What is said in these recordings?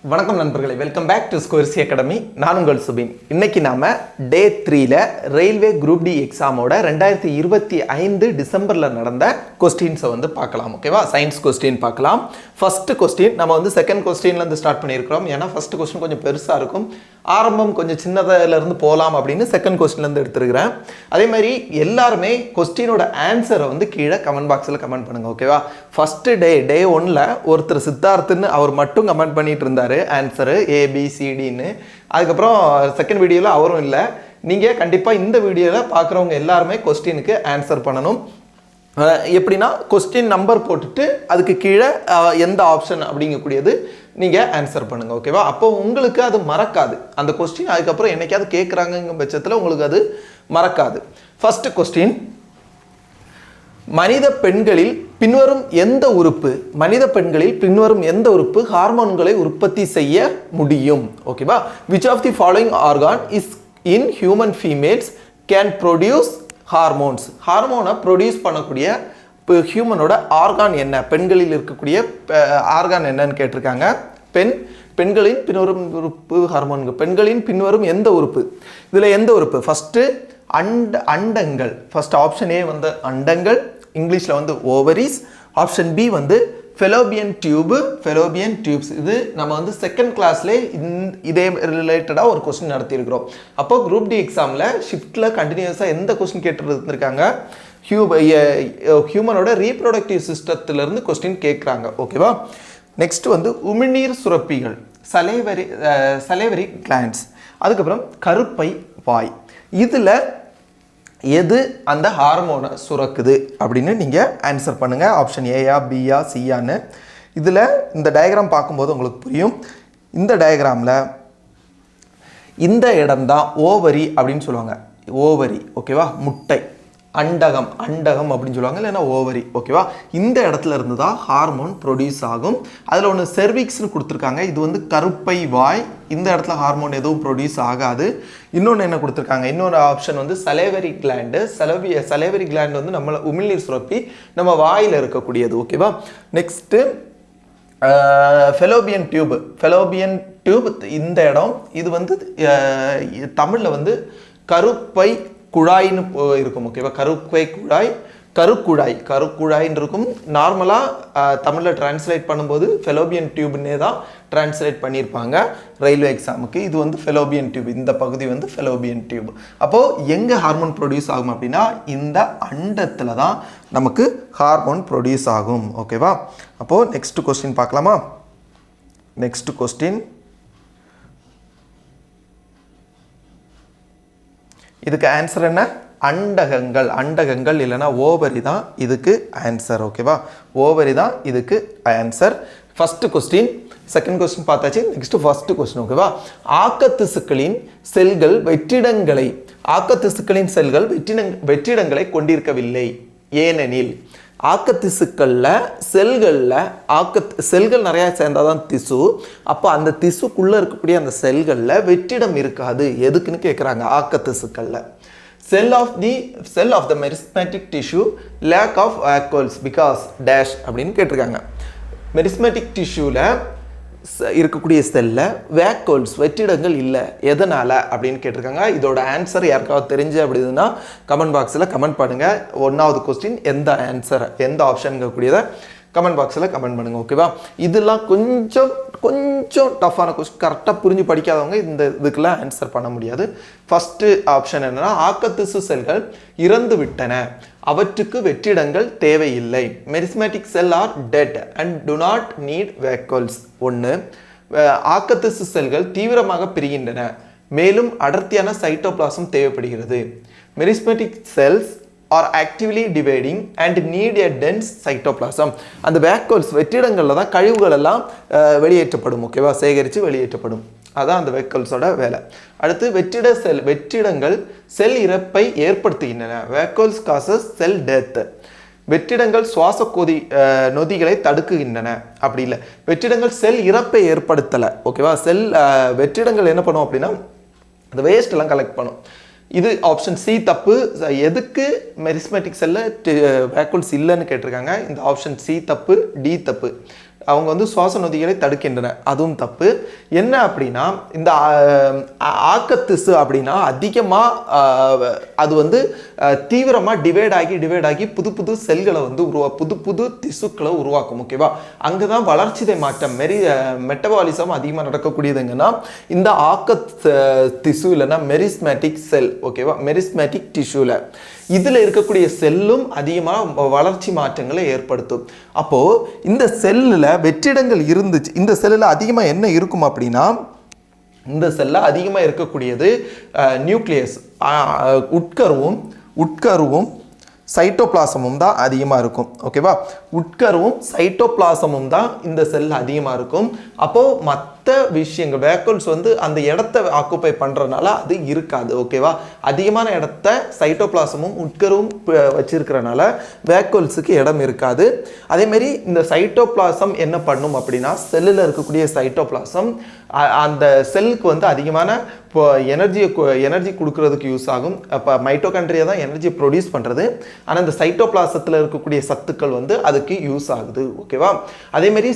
வணக்கம் நண்பர்களே, welcome back to ஸ்கோர்சி academy. நான் உங்கள் சுபின். இன்னைக்கு நாம டே 3ல ரயில்வே குரூப் டி எக்ஸாமோட 2025 டிசம்பர்ல நடந்த கொஸ்டின்ஸை பார்க்கலாம். ஓகேவா? சயின்ஸ் கொஸ்டின் பார்க்கலாம். ஃபர்ஸ்ட் கொஸ்டின் நம்ம செகண்ட் கொஸ்டின்ல இருந்து ஸ்டார்ட் பண்ணியிருக்கிறோம். ஏன்னா ஃபர்ஸ்ட் கொஸ்டின் கொஞ்சம் பெருசா இருக்கும், ஆரம்பம் கொஞ்சம் சின்னதுல இருந்து போகலாம் அப்படின்னு செகண்ட் கொஸ்டின்ல இருந்து எடுத்துருக்கிறேன். அதே மாதிரி எல்லாருமே கொஸ்டினோட ஆன்சரை கீழே கமெண்ட் பாக்ஸில் கமெண்ட் பண்ணுங்க. ஓகேவா? ஃபர்ஸ்ட் டே 1ல ஒருத்தர் சித்தார்த்துன்னு அவர் மட்டும் கமெண்ட் பண்ணிட்டு இருந்தாரு ஆன்சரு ABCDன்னு. அதுக்கப்புறம் செகண்ட் வீடியோவில் அவரும் இல்லை. நீங்கள் கண்டிப்பாக இந்த வீடியோவில் பார்க்குறவங்க எல்லாருமே கொஸ்டினுக்கு ஆன்சர் பண்ணணும். எப்படின்னா கொஸ்டின் நம்பர் போட்டுட்டு அதுக்கு கீழே எந்த ஆப்ஷன் அப்படிங்கக்கூடியது நீங்கள் ஆன்சர் பண்ணுங்கள். ஓகேவா? அப்போ உங்களுக்கு அது மறக்காது. அந்த கொஸ்டின் அதுக்கப்புறம் என்னைக்காவது கேட்குறாங்க பட்சத்தில் உங்களுக்கு அது மறக்காது. ஃபர்ஸ்ட் கொஸ்டின், மனித பெண்களில் பின்வரும் எந்த உறுப்பு ஹார்மோன்களை உற்பத்தி செய்ய முடியும்? ஓகேவா? which of the following organ is in human females can produce hormones? ஹார்மோனை ப்ரொடியூஸ் பண்ணக்கூடிய ஹியூமனோட ஆர்கான் என்ன? பெண்களில் இருக்கக்கூடிய ஆர்கான் என்னன்னு கேட்டிருக்காங்க. பெண்களின் பின்வரும் உறுப்பு ஹார்மோன்கள். பெண்களின் பின்வரும் எந்த உறுப்பு? இதில் எந்த உறுப்பு? ஃபர்ஸ்ட் அண்டங்கள். ஃபர்ஸ்ட் ஆப்ஷன் ஏ அண்டங்கள், இங்கிலீஷில் ovaries. Option B fallopian tubes. இது நம்ம செகண்ட் கிளாஸ்ல இதே ரிலேட்டடாக ஒரு கொஸ்டின் நடத்தியிருக்கிறோம். அப்போ குரூப் டி எக்ஸாமில் ஷிஃப்டில் கண்டினியூஸாக எந்த கொஸ்டின் கேட்டுருந்துருக்காங்க? ஹியூமனோட ரீப்ரொடக்டிவ் சிஸ்டத்திலிருந்து கொஸ்டின் கேட்குறாங்க. ஓகேவா? நெக்ஸ்ட் உமிழ்நீர் சுரப்பிகள், சலைவரி கிளாண்ட்ஸ். அதுக்கப்புறம் கருப்பை வாய். இதில் எது அந்த ஹார்மோனை சுரக்குது அப்படின்னு நீங்கள் ஆன்சர் பண்ணுங்கள். ஆப்ஷன் ஏயா, பியா, சியான்னு. இதில் இந்த டயக்ராம் பார்க்கும்போது உங்களுக்கு புரியும். இந்த டயக்ராமில் இந்த இடம்தான் ஓவரி அப்படின்னு சொல்லுவாங்க. ஓவரி. ஓகேவா? முட்டை. அண்டகம் அப்படின்னு சொல்லுவாங்க, இல்லைன்னா ஓவரி. ஓகேவா? இந்த இடத்துல இருந்து தான் ஹார்மோன் ப்ரொடியூஸ் ஆகும். அதில் ஒன்று செர்விக்ஸ்னு கொடுத்துருக்காங்க. இது கருப்பை வாய். இந்த இடத்துல ஹார்மோன் எதுவும் ப்ரொடியூஸ் ஆகாது. இன்னொன்று என்ன கொடுத்துருக்காங்க? இன்னொரு option salivary gland. Salivary gland நம்ம உமிழ்நீர் சுரப்பி நம்ம வாயில் இருக்கக்கூடியது. ஓகேவா? Next fallopian tube. இந்த இடம் இது தமிழில் கருப்பை குழாயின்னு இருக்கும். ஓகேவா? கருக்குழாயின்னு இருக்கும். நார்மலாக தமிழில் டிரான்ஸ்லேட் பண்ணும்போது ஃபெலோபியன் டியூப்னே தான் டிரான்ஸ்லேட் பண்ணியிருப்பாங்க ரயில்வே எக்ஸாமுக்கு. இது ஃபெலோபியன் டியூப். இந்த பகுதி ஃபெலோபியன் டியூப். அப்போது எங்கே ஹார்மோன் ப்ரொடியூஸ் ஆகும் அப்படின்னா இந்த அண்டத்தில் தான் நமக்கு ஹார்மோன் ப்ரொடியூஸ் ஆகும். ஓகேவா? அப்போது நெக்ஸ்ட் கொஸ்டின் பார்க்கலாமா? நெக்ஸ்ட் கொஸ்டின், இதுக்கு ஆன்சர் என்ன? அண்டகங்கள் இல்லைன்னா ஓவரி தான் இதுக்கு ஆன்சர். ஓகேவா? ஓவரி தான் இதுக்கு answer. First question. Second question பார்த்தாச்சு. Next first question. ஓகேவா? ஆக்கத்திசுக்களின் செல்கள் வெற்றிடங்களை கொண்டிருக்கவில்லை. ஏனெனில் செல்கள் நிறையா சேர்ந்தாதான் திசு. அப்போ அந்த திசுக்குள்ளே இருக்கக்கூடிய அந்த செல்களில் வெற்றிடம் இருக்காது. எதுக்குன்னு கேட்குறாங்க. ஆக்கத்திசுக்களில் cell of the meristematic tissue lack of vacuoles because dash அப்படின்னு கேட்டிருக்காங்க. மெரிஸ்மேட்டிக் டிஷ்யூவில் இருக்கக்கூடிய செல்லில் வேக்கோல்ஸ் வெற்றிடங்கள் இல்லை. எதனால் அப்படின்னு கேட்டிருக்காங்க. இதோட ஆன்சர் யாருக்காவது தெரிஞ்சு அப்படின்னா கமெண்ட் பாக்ஸில் கமெண்ட் பண்ணுங்கள். 1வது கொஸ்டின் எந்த ஆப்ஷனுங்கக்கூடியதை கமெண்ட் பாக்ஸில் கமெண்ட் பண்ணுங்கள். ஓகேவா? இதெல்லாம் கொஞ்சம் டஃப்பான கொஸ்டின். கரெக்டாக புரிஞ்சு படிக்காதவங்க இதுக்கெல்லாம் ஆன்சர் பண்ண முடியாது. ஃபர்ஸ்ட் ஆப்ஷன் என்னன்னா, ஆக்கத்திசு செல்கள் இறந்து விட்டன, அவற்றுக்கு வெற்றிடங்கள் தேவையில்லை. Meristematic cell are dead and do not need vacuoles. 1. ஆக்கத்திசு செல்கள் தீவிரமாக பிரிகின்றன, மேலும் அடர்த்தியான சைட்டோபிளாசம் தேவைப்படுகிறது. Meristematic cells are actively dividing and need a dense cytoplasm. அந்த வேக்கல்ஸ் வெற்றிடங்களில் தான் கழிவுகள் எல்லாம் வெளியேற்றப்படும். ஓகேவா? சேகரித்து வெளியேற்றப்படும். அதான் அந்த வேக்கல்ஸோட வேலை. அடுத்து வெற்றிடங்கள் செல் இறப்பை ஏற்படுத்துகின்றன. வேக்கல்ஸ் காசஸ் செல் டெத். வெற்றிடங்கள் சுவாச நொதிகளை தடுக்குகின்றன. அப்படி இல்லை, வெற்றிடங்கள் செல் இறப்பை ஏற்படுத்தலை. ஓகேவா? வெற்றிடங்கள் என்ன பண்ணும் அப்படின்னா அந்த வேஸ்ட் எல்லாம் கலெக்ட் பண்ணும். இது ஆப்ஷன் சி தப்பு. எதுக்கு மெரிஸ்மேட்டிக் செல்ல வேக்குல்ஸ் இல்லைன்னு கேட்டிருக்காங்க. இந்த ஆப்ஷன் சி தப்பு, டி தப்பு. அவங்க வந்து சுவாச நொதிகளை தடுக்கின்றன, அதுவும் தப்பு. என்ன அப்படின்னா இந்த ஆக்கத்திசு அப்படின்னா அதிகமாக அது வந்து தீவிரமாக டிவைட் ஆகி புது புது செல்களை வந்து புது புது திசுக்களை உருவாக்கும். ஓகேவா, அங்கே தான் வளர்ச்சிதை மாற்றம் மெட்டபாலிசம் அதிகமாக நடக்கக்கூடியதுங்கன்னா இந்த திசு இல்லைன்னா மெரிஸ்மேட்டிக் செல். ஓகேவா, மெரிஸ்மேட்டிக் டிஷ்யூவில் இதில் இருக்கக்கூடிய செல்லும் அதிகமாக வளர்ச்சி மாற்றங்களை ஏற்படுத்தும். அப்போது இந்த செல்லில் வெற்றிடங்கள் இருந்துச்சு. இந்த செல்லில் அதிகமாக என்ன இருக்கும் அப்படின்னா இந்த செல்லில் அதிகமாக இருக்கக்கூடியது நியூக்ளியஸ், உட்கருவும் சைட்டோபிளாசமும் தான் அதிகமாக இருக்கும். ஓகேவா, உட்கருவும் சைட்டோபிளாசமும் தான் இந்த செல் அதிகமாக இருக்கும். அப்போது மற்ற விஷயங்கள் வேக்கல்ஸ் வந்து அந்த இடத்த ஆக்குப்பை பண்ணுறதுனால அது இருக்காது. ஓகேவா, அதிகமான இடத்த சைட்டோபிளாசமும் உட்கருவும் வச்சிருக்கிறனால வேக்கல்ஸுக்கு இடம் இருக்காது. அதேமாரி இந்த சைட்டோபிளாசம் என்ன பண்ணும் அப்படின்னா செல்லில் இருக்கக்கூடிய சைட்டோபிளாசம் அந்த செல்லுக்கு வந்து அதிகமான இப்போ எனர்ஜி கொடுக்கறதுக்கு யூஸ் ஆகும். அப்போ மைட்டோகாண்ட்ரியா தான் எனர்ஜி ப்ரொடியூஸ் பண்ணுறது. ஆனால் இந்த சைட்டோபிளாசத்தில் இருக்கக்கூடிய சத்துக்கள் வந்து அதுக்கு யூஸ் ஆகுது. ஓகேவா, அதேமாரி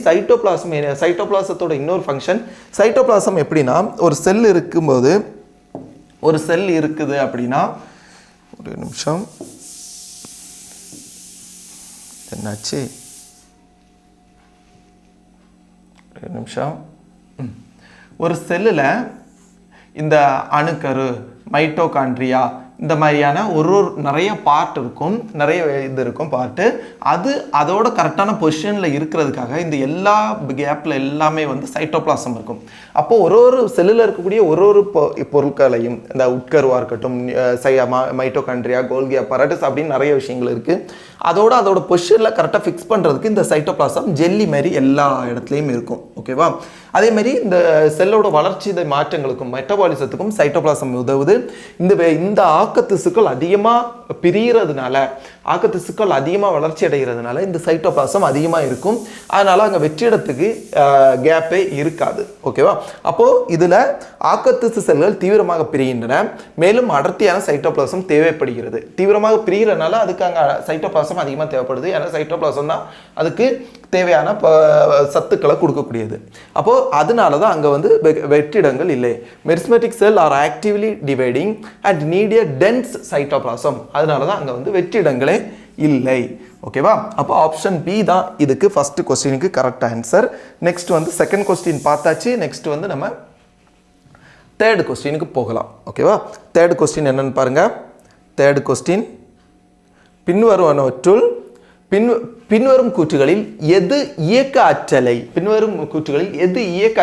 சைட்டோபிளாசத்தோட இன்னொரு ஃபங்க்ஷன், சைட்டோபிளாசம் எப்படின்னா ஒரு செல் இருக்கும்போது ஒரு செல் இருக்குது அப்படின்னா ஒரு நிமிஷம் என்னாச்சு ஒரு நிமிஷம் ஒரு செல்லில் இந்த அணுக்கரு மைட்டோகாண்ட்ரியா இந்த மாதிரியான ஒரு நிறைய பார்ட் இருக்கும், நிறைய இது இருக்கும் பார்ட்டு. அதோட கரெக்டான பொசிஷனில் இருக்கிறதுக்காக இந்த எல்லா கேப்பில் எல்லாமே வந்து சைட்டோபிளாசம் இருக்கும். அப்போது ஒரு செல்லில் இருக்கக்கூடிய ஒரு பொருட்களையும் இந்த உட்கருவாக இருக்கட்டும், மைட்டோகாண்ட்ரியா, கோல்கி அப்பரட்டஸ் அப்படின்னு நிறைய விஷயங்கள் இருக்குது. அதோட பொசிஷனில் கரெக்டாக ஃபிக்ஸ் பண்ணுறதுக்கு இந்த சைட்டோபிளாசம் ஜெல்லி மாதிரி எல்லா இடத்துலையும் இருக்கும். ஓகேவா, அதேமாரி இந்த செல்லோட வளர்ச்சி மாற்றங்களுக்கும் மெட்டபாலிசத்துக்கும் சைட்டோபிளாசம் உதவுது. இந்த ஆக்கத்திசுக்கள் அதிகமாக பிரியறதுனால, ஆக்கத்திசுக்கள் அதிகமாக வளர்ச்சி அடைகிறதுனால இந்த சைட்டோபிளாசம் அதிகமாக இருக்கும். அதனால் அங்கே வெற்றிடத்துக்கு கேப்பே இருக்காது. ஓகேவா, அப்போது இதில் ஆக்கத்திசு செல்கள் தீவிரமாக பிரிகின்றன, மேலும் அடர்த்தியான சைட்டோபிளாசம் தேவைப்படுகிறது. தீவிரமாக பிரிகிறதுனால அதுக்கு அங்கே சைட்டோபிளாசம் அதிகமாக தேவைப்படுது. ஏன்னா சைட்டோபிளாசம் தான் அதுக்கு தேவையான சத்துக்களை கொடுக்கக்கூடியது. அப்போது அதனால தான் அங்கே வந்து வெற்றிடங்கள் இல்லை. Meristematic cell are actively dividing and need a dense cytoplasm. அதனால தான் அங்கே வந்து வெற்றிடங்களே இல்லை. ஓகேவா, அப்போ ஆப்ஷன் பி தான் இதுக்கு ஃபர்ஸ்ட் கொஸ்டினுக்கு கரெக்ட் ஆன்சர். நெக்ஸ்ட் வந்து செகண்ட் கொஸ்டின் பார்த்தாச்சு. நெக்ஸ்ட் வந்து நம்ம தேர்ட் கொஸ்டினுக்கு போகலாம். ஓகேவா, தேர்ட் கொஸ்டின் என்னன்னு பாருங்க. தேர்ட் கொஸ்டின், பின்வரும் கூற்றுகளில் எது இயக்க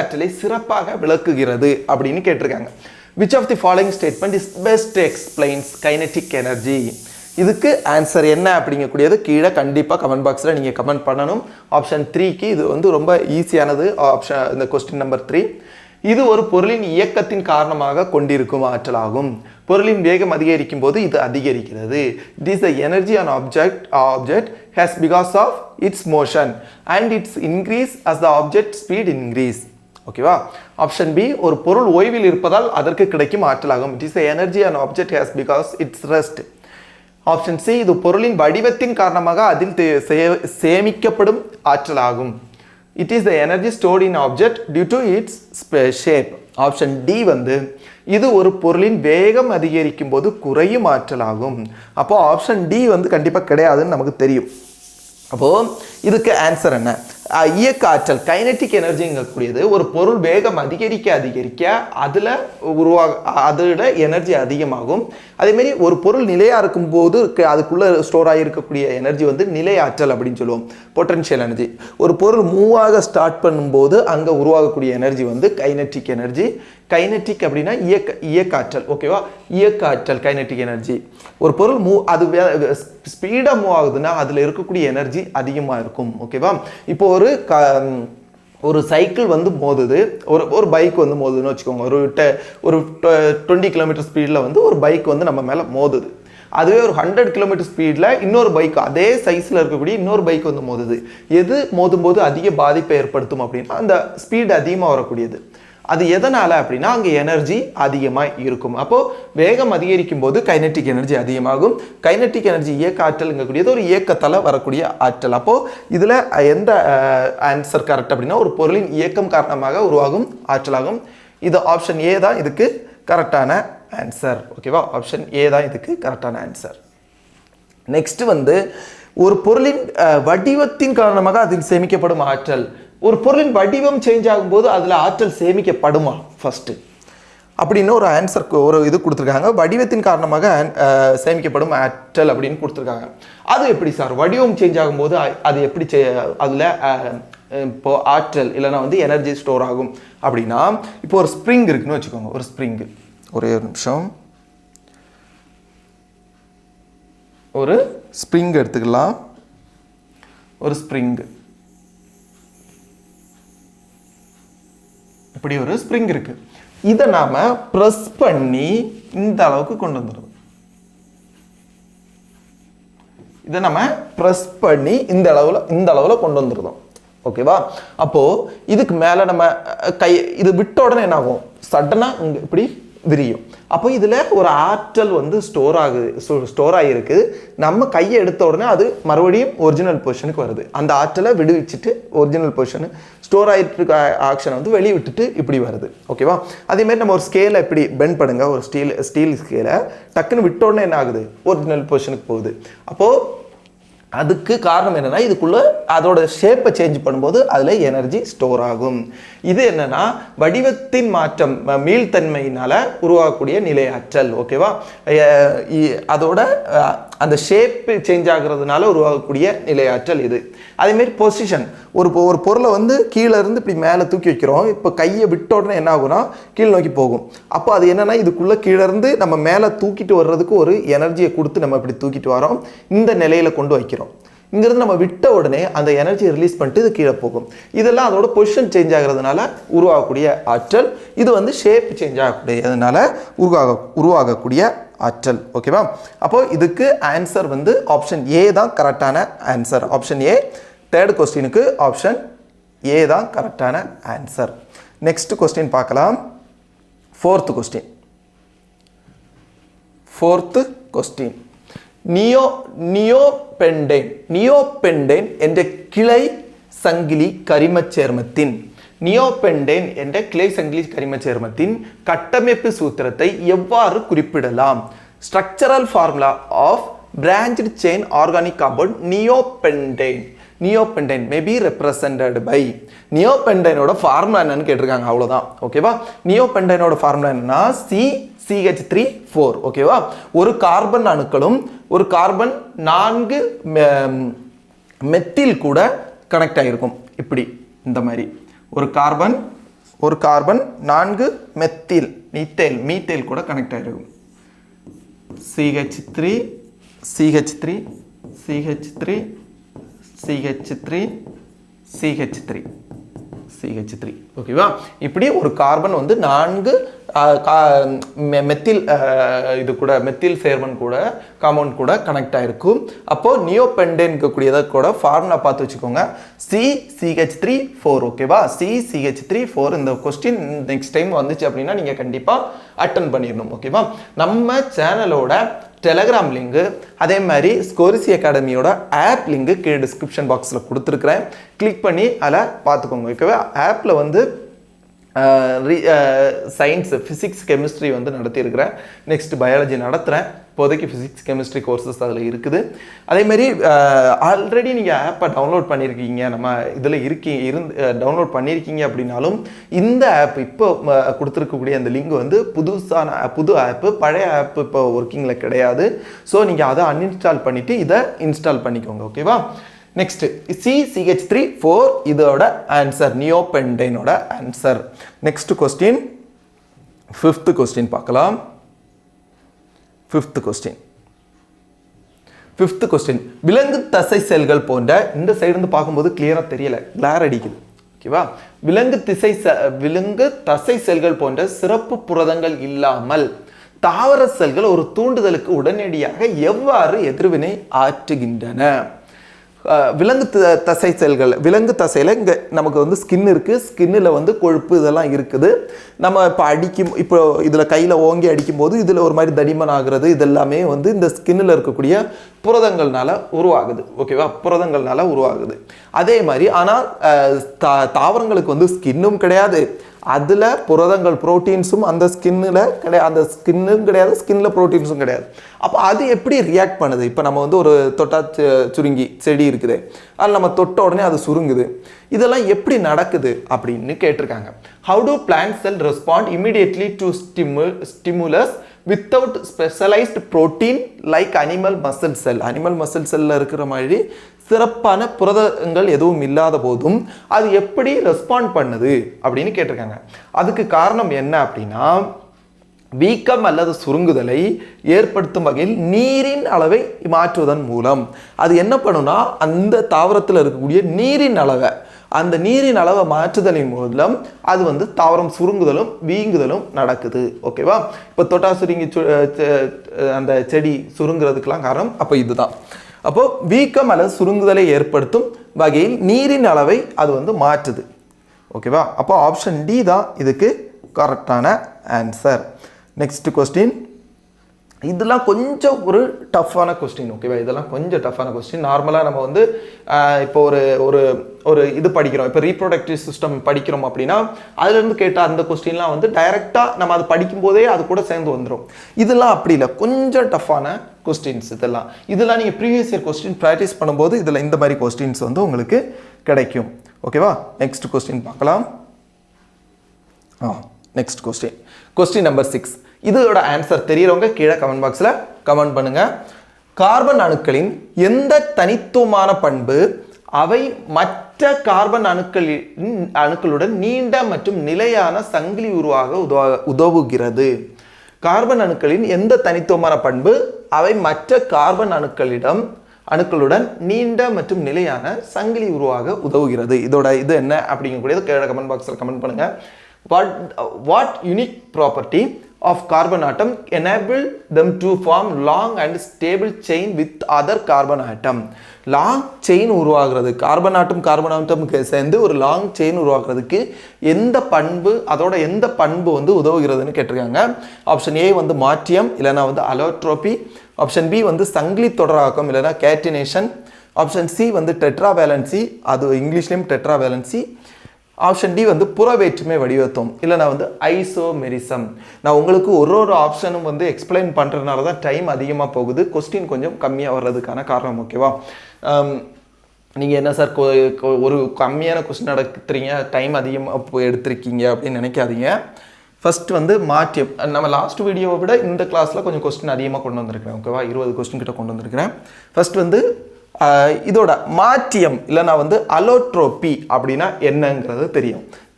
ஆற்றலை சிறப்பாக விளக்குகிறது அப்படின்னு கேட்டிருக்காங்க. Which of the following statement is best explains kinetic energy? இதுக்கு ஆன்சர் என்ன அப்படிங்கக்கூடியது கீழே கண்டிப்பாக கமெண்ட் பாக்ஸில் நீங்கள் கமெண்ட் பண்ணணும். ஆப்ஷன் 3க்கு இது வந்து ரொம்ப ஈஸியானது. இந்த கொஸ்டின் நம்பர் 3, இது ஒரு பொருளின் இயக்கத்தின் காரணமாக கொண்டிருக்கும் ஆற்றலாகும். பொருளின் வேகம் அதிகரிக்கும் போது இது அதிகரிக்கிறது. It is the energy an object has because of its motion and its increase as the object speed increase. ஓகேவா, ஆப்ஷன் பி, ஒரு பொருள் ஓய்வில் இருப்பதால் அதற்கு கிடைக்கும் ஆற்றலாகும். It is the energy an object has because its rest. Option C, இது பொருளின் வடிவத்தின் காரணமாக அதில் சேமிக்கப்படும் ஆற்றலாகும். It is the energy stored in object due to its shape. Option D வந்து இது ஒரு பொருளின் வேகம் அதிகரிக்கும் போது குறையும் ஆற்றலாகும். அப்போ ஆப்ஷன் டி வந்து கண்டிப்பாக கிடையாதுன்னு நமக்கு தெரியும். அப்போது இதுக்கு ஆன்சர் என்ன? இயக்க ஆற்றல், கைனெட்டிக் எனர்ஜிங்கக்கூடியது ஒரு பொருள் வேகம் அதிகரிக்க அதோட எனர்ஜி அதிகமாகும். அதேமாரி ஒரு பொருள் நிலையாக இருக்கும்போது அதுக்குள்ளே ஸ்டோர் ஆகியிருக்கக்கூடிய எனர்ஜி வந்து நிலை ஆற்றல் அப்படின்னு சொல்லுவோம், பொட்டன்ஷியல் எனர்ஜி. ஒரு பொருள் மூவாக ஸ்டார்ட் பண்ணும்போது அங்கே உருவாகக்கூடிய எனர்ஜி வந்து கைனெட்டிக் எனர்ஜி. கைனெட்டிக் அப்படின்னா இயக்க ஆற்றல். ஓகேவா, இயக்க ஆற்றல் கைனெட்டிக் எனர்ஜி. ஒரு பொருள் அது ஸ்பீடாக மூவ் ஆகுதுன்னா அதில் இருக்கக்கூடிய எனர்ஜி அதிகமாக இருக்கும். ஓகேவா, இப்போ ஒரு சைக்கிள் வந்து மோதுது, ஒரு பைக் வந்து மோதுதுன்னு வச்சுக்கோங்க. ஒரு 20 கிலோமீட்டர் ஸ்பீடில் வந்து ஒரு பைக் வந்து நம்ம மேலே மோதுது. அதுவே ஒரு 100 கிலோமீட்டர் ஸ்பீடில் இன்னொரு பைக் அதே சைஸில் இருக்கக்கூடிய இன்னொரு பைக் வந்து மோதுது. எது மோதும் போது அதிக பாதிப்பை ஏற்படுத்தும் அப்படின்னா அந்த ஸ்பீடு அதிகமாக வரக்கூடியது. அது எதனால் அப்படின்னா அங்கே எனர்ஜி அதிகமாக இருக்கும். அப்போது வேகம் அதிகரிக்கும் போது கைனெட்டிக் எனர்ஜி அதிகமாகும். கைனெட்டிக் எனர்ஜி இயக்க ஆற்றல்ங்கக்கூடியது ஒரு இயக்கத்தால் வரக்கூடிய ஆற்றல். அப்போது இதில் எந்த ஆன்சர் கரெக்ட் அப்படின்னா ஒரு பொருளின் இயக்கம் காரணமாக உருவாகும் ஆற்றலாகும். இது ஆப்ஷன் ஏ தான் இதுக்கு கரெக்டான ஆன்சர். ஓகேவா, ஆப்ஷன் ஏ தான் இதுக்கு கரெக்டான ஆன்சர். நெக்ஸ்ட் வந்து ஒரு பொருளின் வடிவத்தின் காரணமாக அதில் சேமிக்கப்படும் ஆற்றல். ஒரு பொருளின் வடிவம் சேஞ்ச் ஆகும்போது அதில் ஆற்றல் சேமிக்கப்படுமா ஃபஸ்ட்டு அப்படின்னு ஒரு ஆன்சருக்கு ஒரு இது கொடுத்துருக்காங்க. வடிவத்தின் காரணமாக சேமிக்கப்படும் ஆற்றல் அப்படின்னு கொடுத்துருக்காங்க. அது எப்படி சார் வடிவம் சேஞ்ச் ஆகும்போது அது எப்படி அதில் இப்போ ஆற்றல் இல்லைனா வந்து எனர்ஜி ஸ்டோர் ஆகும் அப்படின்னா, இப்போ ஒரு ஸ்ப்ரிங் இருக்குன்னு வச்சுக்கோங்க. ஒரு ஸ்ப்ரிங்கு, ஒரே ஒரு நிமிஷம், ஒரு ஸ்ப்ரிங் எடுத்துக்கலாம். ஒரு ஸ்ப்ரிங், இப்படி ஒரு ஸ்ப்ரிங் இருக்கு. இதை நாம பிரஸ் பண்ணி இந்த அளவுக்கு கொண்டு வந்துடும். இதை நம்ம பிரஸ் பண்ணி இந்த அளவுல கொண்டு வந்துருந்தோம். ஓகேவா, அப்போ இதுக்கு மேல நம்ம கை இது விட்ட உடனே என்ன ஆகும், சடனா இங்க இப்படி விரியும். அப்போ இதில் ஒரு ஆற்றல் வந்து ஸ்டோர் ஆகிருக்கு. நம்ம கையை எடுத்த உடனே அது மறுபடியும் ஒரிஜினல் பொசிஷனுக்கு வருது. அந்த ஆற்றலை விடுவிச்சுட்டு ஒரிஜினல் பொசிஷனு ஸ்டோர் ஆகிட்டு இருக்க ஆக்ஷனை வந்து வெளியே விட்டுட்டு இப்படி வருது. ஓகேவா, அதேமாதிரி நம்ம ஒரு ஸ்கேலை இப்படி பெண்ட் பண்ணுங்க, ஒரு ஸ்டீல் ஸ்கேலை டக்குன்னு விட்ட உடனே என்ன ஆகுது, ஒரிஜினல் பொசிஷனுக்கு போகுது. அப்போது அதுக்கு காரணம் என்னன்னா இதுக்குள்ள அதோட ஷேப்பை சேஞ்ச் பண்ணும்போது அதில் எனர்ஜி ஸ்டோர் ஆகும். இது என்னன்னா வடிவத்தின் மாற்றம் மீள்தன்மையினால உருவாகக்கூடிய நிலை ஆற்றல். ஓகேவா, அதோட அந்த ஷேப் சேஞ்ச் ஆகுறதுனால உருவாகக்கூடிய நிலை ஆற்றல் இது. அதேமாரி பொசிஷன், ஒரு பொருளை வந்து கீழே இருந்து இப்படி மேலே தூக்கி வைக்கிறோம். இப்போ கையை விட்ட உடனே என்ன ஆகுனா கீழ் நோக்கி போகும். அப்போ அது என்னன்னா இதுக்குள்ள கீழே இருந்து நம்ம மேலே தூக்கிட்டு வர்றதுக்கு ஒரு எனர்ஜியை கொடுத்து நம்ம இப்படி தூக்கிட்டு வரோம், இந்த நிலையில கொண்டு வைக்கிறோம். இங்கிருந்து நம்ம விட்ட உடனே அந்த எனர்ஜியை ரிலீஸ் பண்ணிட்டு இது கீழே போகும். இதெல்லாம் அதோட பொசிஷன் சேஞ்ச் ஆகிறதுனால உருவாகக்கூடிய ஆற்றல். இது வந்து ஷேப் சேஞ்ச் ஆகக்கூடியதுனால உருவாகக்கூடிய ஆற்றல். ஓகேவா, அப்போ இதுக்கு ஆன்சர் வந்து ஆப்ஷன் ஏ தான் கரெக்டான ஆன்சர். ஆப்ஷன் ஏ, தேர்ட் கொஸ்டினுக்கு ஆப்ஷன் ஏ தான் கரெக்டான ஆன்சர். நெக்ஸ்ட் கொஸ்டின் பார்க்கலாம். ஃபோர்த் கொஸ்டின் நியோபெண்டேன் என்ற கிளை சங்கிலி கரிமச் சேர்மத்தின் கட்டமைப்பு சூத்திரத்தை எவ்வாறு குறிப்பிடலாம்? Structural formula of branched chain organic compound neopentane may be represented by. நியோபெண்டேனோட ஃபார்முலா என்னன்னு கேட்டிருக்காங்க, அவ்வளோதான். ஓகேவா, நியோபெண்டேனோட ஃபார்முலா என்னன்னா CH3 4. ஓகேவா, ஒரு கார்பன் அணுக்களும் ஒரு கார்பன் 4 மெத்தில் கூட கனெக்ட் ஆகிருக்கும். இப்படி இந்த மாதிரி ஒரு கார்பன் 4 மெத்தில் மீத்தேல் கூட கனெக்ட் ஆகிருக்கும். CH3 CH3 CH3 CH3 CH3 CH3. ஓகேவா, இப்படி ஒரு கார்பன் வந்து 4 மெத்தில் இது கூட மெத்தில் சேர்மன் கூட காம்பவுண்ட் கூட கனெக்ட் ஆகிருக்கும். அப்போது நியோபெண்டேன் இருக்கக்கூடியதை கூட ஃபார்முலா பார்த்து வச்சுக்கோங்க, CH3 4. ஓகேவா, CH3 4. இந்த கொஸ்டின் நெக்ஸ்ட் டைம் வந்துச்சு அப்படின்னா நீங்கள் கண்டிப்பாக அட்டன் பண்ணிடணும். ஓகேவா, நம்ம சேனலோட டெலகிராம் லிங்கு அதே மாதிரி ஸ்கோரிசி அகாடமியோட ஆப் லிங்கு கீழே டிஸ்கிரிப்ஷன் பாக்ஸில் கொடுத்துருக்குறேன். கிளிக் பண்ணி அதில் பார்த்துக்கோங்க. ஓகேவா, ஆப்பில் வந்து சயின்ஸ், ஃபிசிக்ஸ், கெமிஸ்ட்ரி வந்து நடத்தியிருக்கிறேன். நெக்ஸ்ட் பயாலஜி நடத்துகிறேன். இப்போதைக்கு ஃபிசிக்ஸ் கெமிஸ்ட்ரி கோர்சஸ் அதில் இருக்குது. அதேமாதிரி ஆல்ரெடி நீங்கள் ஆப்பை டவுன்லோட் பண்ணியிருக்கீங்க, நம்ம இதில் டவுன்லோட் பண்ணியிருக்கீங்க அப்படின்னாலும் இந்த ஆப் இப்போ கொடுத்துருக்கக்கூடிய அந்த லிங்க் வந்து புது ஆப்பு, பழைய ஆப் இப்போ ஒர்க்கிங்கில் கிடையாது. ஸோ நீங்கள் அதை அன்இன்ஸ்டால் பண்ணிவிட்டு இதை இன்ஸ்டால் பண்ணிக்கோங்க. ஓகேவா, நெக்ஸ்ட் CH3 4 இதோட ஆன்சர், நியோபெண்டேனோட answer. Next question, fifth question பார்க்கலாம். ஃபிஃப்த் கொஸ்டின் விலங்கு தசை செல்கள் போன்ற, இந்த சைடு வந்து பார்க்கும்போது கிளியராக தெரியல, கிளார் அடிக்குது. ஓகேவா, விலங்கு தசை செல்கள் போன்ற சிறப்பு புரதங்கள் இல்லாமல் தாவர செல்கள் ஒரு தூண்டுதலுக்கு உடனடியாக எவ்வாறு எதிர்வினை ஆற்றுகின்றன? விலங்கு தசை செல்கள், விலங்கு தசையில் இங்கே நமக்கு வந்து ஸ்கின் இருக்குது, ஸ்கின்னில் வந்து கொழுப்பு இதெல்லாம் இருக்குது. நம்ம இப்போ இதில் கையில் ஓங்கி அடிக்கும்போது இதில் ஒரு மாதிரி தடிமன் ஆகிறது, இதெல்லாமே வந்து இந்த ஸ்கின்னில் இருக்கக்கூடிய புரதங்கள்னால உருவாகுது. ஓகேவா, புரதங்கள்னால உருவாகுது. அதே மாதிரி ஆனால் தாவரங்களுக்கு வந்து ஸ்கின்னும் கிடையாது, அதில் புரதங்கள் ப்ரோட்டீன்ஸும் அந்த ஸ்கின்னில் கிடையாது, அந்த ஸ்கின்னும் கிடையாது, ஸ்கின்னில் ப்ரோட்டீன்ஸும் கிடையாது. அப்போ அது எப்படி ரியாக்ட் பண்ணுது? இப்போ நம்ம வந்து ஒரு தொட்டா சுருங்கி செடி இருக்குது, அதில் நம்ம தொட்ட உடனே அது சுருங்குது, இதெல்லாம் எப்படி நடக்குது அப்படின்னு கேட்டிருக்காங்க. How to plant sell respond immediately to stimulus without specialised protein like animal muscle sell? Animal muscle செல்லில் இருக்கிற மாதிரி சிறப்பான புரதங்கள் எதுவும் இல்லாத போதும் அது எப்படி ரெஸ்பாண்ட் பண்ணுது அப்படின்னு கேட்டிருக்காங்க. அதுக்கு காரணம் என்ன அப்படின்னா, வீக்கம் அல்லது சுருங்குதலை ஏற்படுத்தும் வகையில் நீரின் அளவை மாற்றுவதன் மூலம் அது என்ன பண்ணுன்னா, அந்த தாவரத்தில் இருக்கக்கூடிய நீரின் அளவை, அந்த நீரின் அளவை மாற்றுதலின் மூலம் அது வந்து தாவரம் சுருங்குதலும் வீங்குதலும் நடக்குது. ஓகேவா, இப்போ தொட்டா சுருங்கி அந்த செடி சுருங்குறதுக்கெல்லாம் காரணம் அப்போ இதுதான். அப்போ வீக்கம் அல்லது சுருங்குதலை ஏற்படுத்தும் வகையில் நீரின் அளவை அது வந்து மாற்றுது. ஓகேவா, அப்போ ஆப்ஷன் டி தான் இதுக்கு கரெக்டான ஆன்சர். நெக்ஸ்ட் கொஸ்டின், இதெல்லாம் கொஞ்சம் ஒரு டஃப்பான கொஸ்டின். ஓகேவா, இதெல்லாம் கொஞ்சம் டஃப்பான கொஸ்டின். நார்மலாக நம்ம வந்து இப்போ ஒரு இது படிக்கிறோம், இப்போ ரீப்ரொடக்டிவ் சிஸ்டம் படிக்கிறோம் அப்படின்னா அதுலேருந்து கேட்ட அந்த கொஸ்டின்லாம் வந்து டைரெக்டாக நம்ம அது படிக்கும்போதே அது கூட சேர்ந்து வந்துடும். இதெல்லாம் அப்படி இல்லை, கொஞ்சம் டஃப்பான கொஸ்டின்ஸ். இதெல்லாம் நீங்கள் ப்ரீவியஸ் இயர் கொஸ்டின் ப்ராக்டிஸ் பண்ணும்போது இதில் இந்த மாதிரி கொஸ்டின்ஸ் வந்து உங்களுக்கு கிடைக்கும். ஓகேவா, நெக்ஸ்ட் கொஸ்டின் பார்க்கலாம். Next question number 6. இதோட ஆன்சர் தெரிகிறவங்க கீழே கமெண்ட் பாக்ஸில் கமெண்ட் பண்ணுங்கள். கார்பன் அணுக்களின் எந்த தனித்துவமான பண்பு அவை மற்ற கார்பன் அணுக்களுடன் நீண்ட மற்றும் நிலையான சங்கிலி உருவாக உதவுகிறது? கார்பன் அணுக்களின் எந்த தனித்துவமான பண்பு அவை மற்ற கார்பன் அணுக்களுடன் நீண்ட மற்றும் நிலையான சங்கிலி உருவாக உதவுகிறது? இதோட இது என்ன அப்படிங்கக்கூடியது கீழே கமெண்ட் பாக்ஸில் கமெண்ட் பண்ணுங்க. What unique property of carbon atom enable them to form long and stable chain with other carbon atom? Long chain உருவாகிறது, கார்பன் ஆட்டமுக்கு சேர்ந்து ஒரு லாங் செயின் உருவாக்குறதுக்கு எந்த பண்பு வந்து உதவுகிறதுன்னு கேட்டிருக்காங்க. ஆப்ஷன் ஏ வந்து மாற்றியம், இல்லைனா வந்து அலோட்ரோபி. ஆப்ஷன் பி வந்து சங்கிலி தொடராக்கம், இல்லைனா கேட்டினேஷன். ஆப்ஷன் சி வந்து டெட்ராவேலன்சி, அது இங்கிலீஷ்லேயும் டெட்ராவேலன்சி. ஆப்ஷன் டி வந்து புறவேற்றுமை வடிவத்துவம், இல்லைனா வந்து ஐசோமெரிசம். நான் உங்களுக்கு ஒரு ஆப்ஷனும் வந்து எக்ஸ்பிளைன் பண்ணுறதுனால தான் டைம் அதிகமாக போகுது, கொஸ்டின் கொஞ்சம் கம்மியாக வர்றதுக்கான காரணம். ஓகேவா, நீங்கள் என்ன சார் ஒரு கம்மியான கொஸ்டின் நடத்துறீங்க, டைம் அதிகமாக எடுத்திருக்கீங்க அப்படின்னு நினைக்காதீங்க. ஃபஸ்ட் வந்து மாற்றியம், நம்ம லாஸ்ட் வீடியோவை விட இந்த கிளாஸில் கொஞ்சம் கொஸ்டின் அதிகமாக கொண்டு வந்திருக்கிறேன். ஓகேவா, 20 கொஸ்டின் கிட்ட கொண்டு வந்திருக்கிறேன். ஃபஸ்ட் வந்து இதோட மாற்றியம், இல்லைனா வந்து அலோட்ரோபி அப்படின்னா என்னங்கிறது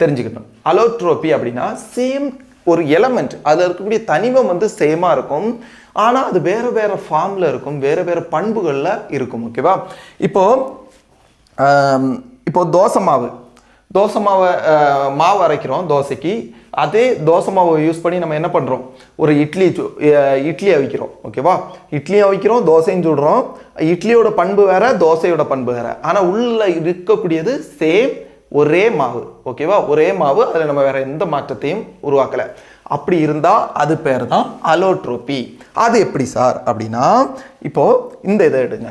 தெரிஞ்சுக்கணும். அலோட்ரோபி அப்படின்னா சேம் ஒரு எலமெண்ட், அதில் இருக்கக்கூடிய தனிமம் வந்து சேமாக இருக்கும், ஆனால் அது வேறு வேறு ஃபார்மில் இருக்கும், வேறு பண்புகளில் இருக்கும். ஓகேவா, இப்போ தோசை மாவு அரைக்கிறோம் தோசைக்கு. அதே தோசை மாவை யூஸ் பண்ணி நம்ம என்ன பண்ணுறோம், ஒரு இட்லி அவிக்கிறோம். ஓகேவா, இட்லியும் அவிக்கிறோம், தோசையும் சுடுறோம். இட்லியோட பண்பு வேற, தோசையோட பண்பு வேற, ஆனால் உள்ள இருக்கக்கூடியது சேம், ஒரே மாவு. ஓகேவா, ஒரே மாவு, அதில் நம்ம வேற எந்த மாற்றத்தையும் உருவாக்கலை. அப்படி இருந்தால் அது பேர் தான் அலோட்ரோபி. அது எப்படி சார் அப்படின்னா, இப்போ இந்த இதை எடுங்க,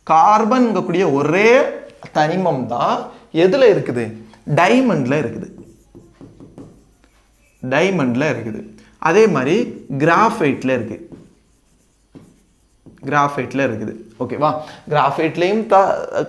கார்பன்ங்கக்கூடிய ஒரே தனிமம் தான் எதில் இருக்குது, டைமண்டில் இருக்குது. அதே மாதிரி கிராஃபைட்டில் இருக்குது. ஓகேவா, கிராஃபைட்லேயும்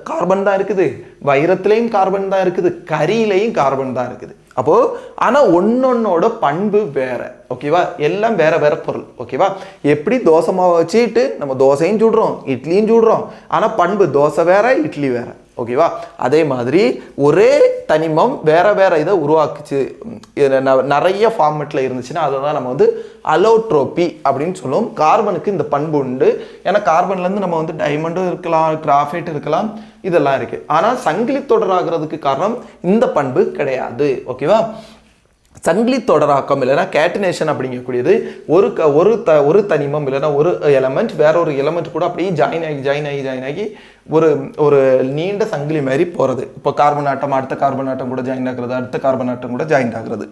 கார்பன் தான் இருக்குது, வைரத்துலேயும் கார்பன் தான் இருக்குது, கரியிலையும் கார்பன் தான் இருக்குது. அப்போது ஆனால் ஒன்னொன்னோட பண்பு வேற. ஓகேவா, எல்லாம் வேற பொருள். ஓகேவா, எப்படி தோசை மாவை வச்சுட்டு நம்ம தோசையும் சுடுறோம், இட்லியும் சுடுறோம், ஆனால் பண்பு தோசை வேற, இட்லி வேற. ஓகேவா, அதே மாதிரி ஒரே தனிமம் வேற இதை உருவாக்குச்சு, நிறைய ஃபார்மெட்டில் இருந்துச்சுன்னா அதை தான் நம்ம வந்து அலோட்ரோபி அப்படின்னு சொல்லுவோம். கார்பனுக்கு இந்த பண்பு உண்டு. ஏன்னா கார்பன்லேருந்து நம்ம வந்து டைமண்டும் இருக்கலாம், கிராஃபைட் இருக்கலாம், இதெல்லாம் இருக்குது. ஆனால் சங்கிலி தொடராகிறதுக்கு காரணம் இந்த பண்பு கிடையாது. ஓகேவா, சங்கிலி தொடராக்கம் இல்லைன்னா கேட்டினேஷன் அப்படிங்கக்கூடியது ஒரு தனிமம் இல்லைன்னா ஒரு எலமெண்ட் வேற ஒரு எலமெண்ட் கூட அப்படியே ஜாயின் ஆகி ஒரு ஒரு நீண்ட சங்கிலி மாதிரி போகிறது. இப்போ கார்பன் ஆட்டம் அடுத்த கார்பன் ஆட்டம் கூட ஜாயின் ஆகுறது, அடுத்த கார்பன் ஆட்டம் கூட ஜாயின் ஆகுறது.